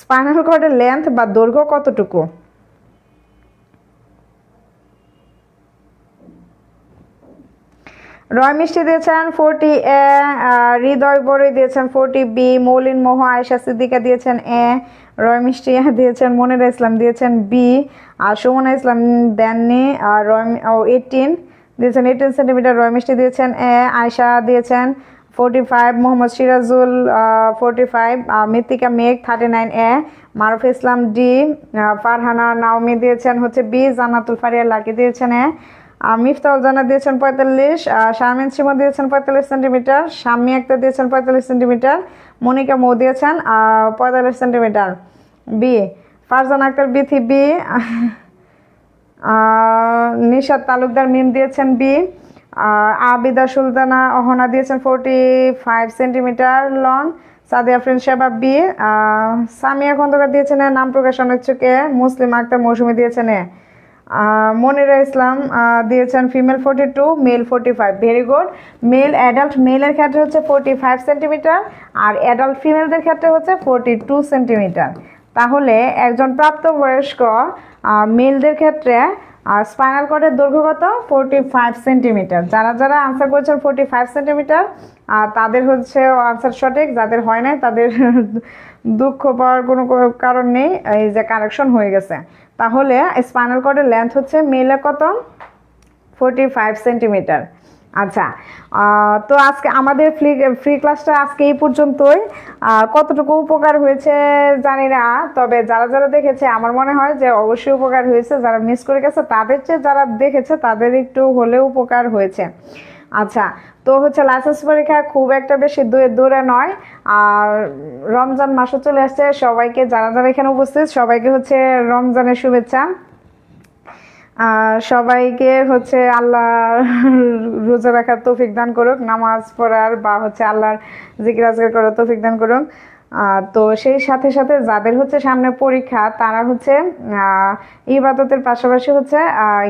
A: স্পাইনাল কর্ডের লেন্থ বা দৈর্ঘ্য কতটুকু? রয় মিষ্টি দিয়েছেন 40 এ, হৃদয় বড়ই দিয়েছেন 40 বি, মৌলিন মোহ আয়েশা সিদ্দিকা দিয়েছেন এ, রয় মিষ্টি দিয়েছেন, মনিরা ইসলাম দিয়েছেন বি, আর সুমনা ইসলাম দেননি, আর 18 দিয়েছেন 18 সেন্টিমিটার, রয় মিষ্টি দিয়েছেন এ, আয়েশা দিয়েছেন 45, মোহাম্মদ সিরাজুল 45, মৃত্তিকা মেঘ 39 এ, মারুফ ইসলাম ডি, ফারহানা নাওমি দিয়েছেন হচ্ছে বি, জান্নাতুল ফারিয়া লাকি দিয়েছেন এ, মিফতাউল জান্নাত দিয়েছেন 45, শারমিন সিমা দিয়েছেন 45 সেন্টিমিটার, শাম্মী আক্তার দিয়েছেন 45 সেন্টিমিটার, মনিকা মৌ দিয়েছেন 45 centimetre. B Farzan Akter Bithi B. Nishad Talukdar Mim দিয়েছেন বি। আবিদা সুলতানা অহনা দিয়েছেন 45 centimetre long. Sadia Afrin Sheba B. Samia Khandaker দিয়েছেন নাম প্রকাশ অনিচ্ছুকে। মুসলিম আক্তার মৌসুমী দিয়েছেন মনিরা ইসলাম দিয়েছেন female 42 male 45। Very good. Male adult মেলের ক্ষেত্রে হচ্ছে 45 সেন্টিমিটার আর অ্যাডাল্ট ফিমেলদের ক্ষেত্রে হচ্ছে 42 সেন্টিমিটার। তাহলে একজন প্রাপ্তবয়স্ক মেলদের ক্ষেত্রে স্পাইনাল কর্ডের দৈর্ঘ্য কত? 45 সেন্টিমিটার। যারা যারা আনসার করেছেন 45 সেন্টিমিটার তাদের হচ্ছে আনসার সঠিক, যাদের হয় নাই তাদের দুঃখ পাওয়ার কোনো কারণ নেই, এই যে কারেকশন হয়ে গেছে। তাহলে স্পাইনাল কর্ডের লেন্থ হচ্ছে মেলে কত? 45 সেন্টিমিটার। আচ্ছা, তো আজকে আমাদের ফ্রি ক্লাসটা আজকে এই পর্যন্তই। কতটুকু উপকার হয়েছে জানি না, তবে যারা যারা দেখেছে আমার মনে হয় যে অবশ্যই উপকার হয়েছে। যারা মিস করে গেছে তাদের চেয়ে যারা দেখেছে তাদের একটু হলেও উপকার হয়েছে। আচ্ছা, তো হচ্ছে লাইসেন্স পরীক্ষা খুব একটা বেশি দূরে নয়, আর রমজান মাসও চলে আসছে। সবাইকে যারা যারা এখানে উপস্থিত সবাইকে হচ্ছে রমজানের শুভেচ্ছা। সবাইকে হচ্ছে আল্লাহ রোজা রাখার তৌফিক দান করুক, নামাজ পড়ার বা হচ্ছে আল্লাহর জিকির আজকার করার তৌফিক দান করুক। তো সেই সাথে সাথে যাদের হচ্ছে সামনে পরীক্ষা তারা হচ্ছে ইবাদতের পাশাপাশি হচ্ছে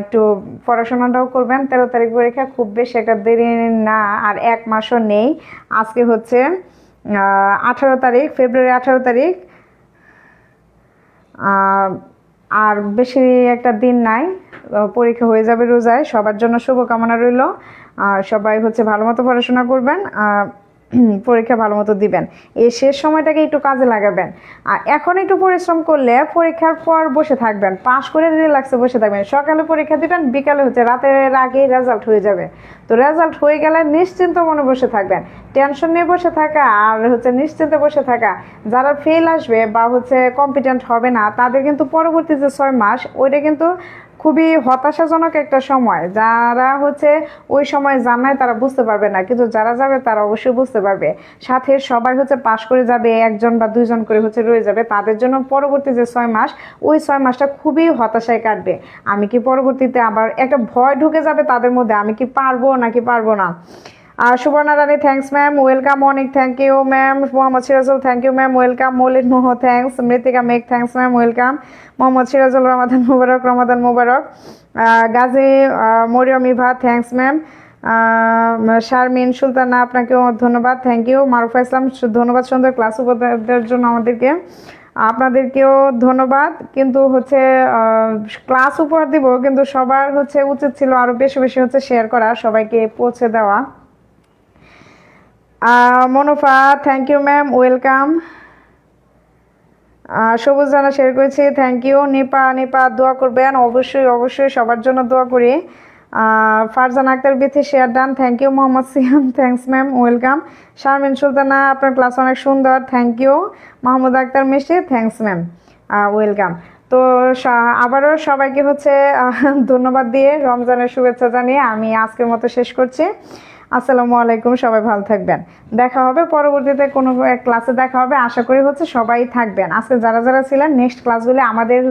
A: একটু পড়াশোনাটাও করবেন। 13 তারিখ পরীক্ষা, খুব বেশি একটা দেরি না, আর 1 মাসও নেই। আজকে হচ্ছে 18 তারিখ, ফেব্রুয়ারি 18 তারিখ। আর বেশি একটা দিন নাই, পরীক্ষা হয়ে যাবে রোজায়। সবার জন্য শুভকামনা রইল। সবাই হচ্ছে ভালো মতো পড়াশোনা করবেন, পরীক্ষা ভালো মতো দিবেন। এই শেষ সময়টাকে একটু কাজে লাগাবেন। আর এখন একটু পরিশ্রম করলে পরীক্ষার পর বসে থাকবেন, পাশ করে রিল্যাক্সে বসে থাকবেন। সকালে পরীক্ষা দিবেন, বিকালে হচ্ছে রাতের আগেই রেজাল্ট হয়ে যাবে। তো রেজাল্ট হয়ে গেলে নিশ্চিন্ত মনে বসে থাকবেন। টেনশন নিয়ে বসে থাকা আর হচ্ছে নিশ্চিন্তে বসে থাকা, যারা ফেল আসবে বা হচ্ছে কম্পিটেন্ট হবে না তাদের কিন্তু পরবর্তী যে 6 মাস ওইটা কিন্তু খুবই হতাশাজনক একটা সময়। যারা হচ্ছে ওই সময় জানায় তারা বুঝতে পারবে না, কিন্তু যারা যাবে তারা অবশ্যই বুঝতে পারবে। সাথে সবাই হচ্ছে পাশ করে যাবে, 1জন বা 2জন করে হচ্ছে রয়ে যাবে। তাদের জন্য পরবর্তী যে 6 মাস, ওই 6 মাসটা খুবই হতাশায় কাটবে। আমি কি পরবর্তীতে আবার একটা ভয় ঢুকে যাবে তাদের মধ্যে, আমি কি পারবো নাকি পারবো না। Suborna Rani thanks ma'am, welcome. অনেক thank you ma'am. Mohammad Sirajul thank you ma'am, welcome. Moulin Moh thanks. Mritika Megh thanks ma'am, welcome. Mohammad Sirajul Ramadan মুবারক, রমাদান মুবারক। Gazi Mariam Eva thanks ma'am. শারমিন সুলতানা আপনাকেও ধন্যবাদ, থ্যাংক ইউ। মারুফা ইসলাম ধন্যবাদ সুন্দর ক্লাস উপহারের জন্য আমাদেরকে। আপনাদেরকেও ধন্যবাদ। কিন্তু হচ্ছে ক্লাস উপহার দিব, কিন্তু সবার হচ্ছে উচিত ছিল আরও বেশি বেশি হচ্ছে শেয়ার করা, সবাইকে পৌঁছে দেওয়া। মনোফা থ্যাংক ইউ ম্যাম, ওয়েলকাম। সবুজ জানা শেয়ার করেছি, থ্যাংক ইউ। নিপা দোয়া করবেন, অবশ্যই অবশ্যই সবার জন্য দোয়া করি। Farzan Akter Bithi share done, thank you. Mohammad Siam thanks ma'am, welcome. Sharmin Sultana আপনার ক্লাস অনেক সুন্দর, থ্যাংক ইউ। মাহমুদ আক্তার মিষ্টি থ্যাংকস ম্যাম, ওয়েলকাম। তো আবারও সবাইকে হচ্ছে ধন্যবাদ দিয়ে রমজানের শুভেচ্ছা জানিয়ে আমি আজকের মতো শেষ করছি। আসসালামু আলাইকুম, সবাই ভালো থাকবেন। দেখা হবে পরবর্তীতে কোনো এক ক্লাসে, দেখা হবে। আশা করি হচ্ছে সবাই থাকবেন। আজকে যারা যারা ছিলেন, নেক্সট ক্লাসগুলো আমাদের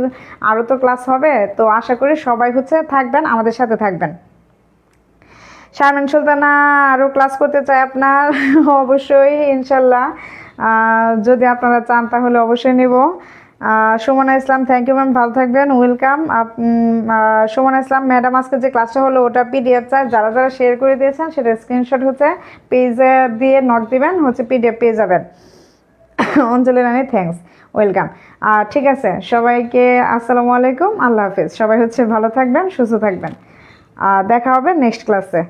A: আরও তো ক্লাস হবে, তো আশা করি সবাই হচ্ছে থাকবেন, আমাদের সাথে থাকবেন। শারমিন সুলতানা আরও ক্লাস করতে চাই আপনার, অবশ্যই ইনশাল্লাহ যদি আপনারা চান তাহলে অবশ্যই নেব। সুমনা ইসলাম থ্যাংক ইউ ম্যাম, ভালো থাকবেন, ওয়েলকাম। সুমনা ইসলাম ম্যাডাম আজকে যে ক্লাসটা হলো ওটা পিডিএফ চাই, যারা যারা শেয়ার করে দিয়েছেন সেটা স্ক্রিনশট হচ্ছে পেজে দিয়ে নক দিবেন, হচ্ছে পিডিএফ পেয়ে যাবেন। অঞ্জলি রানী থ্যাংকস, ওয়েলকাম। ঠিক আছে, সবাইকে আসসালামু আলাইকুম, আল্লাহ হাফিজ। সবাই হচ্ছে ভালো থাকবেন, সুস্থ থাকবেন। দেখা হবে নেক্সট ক্লাসে।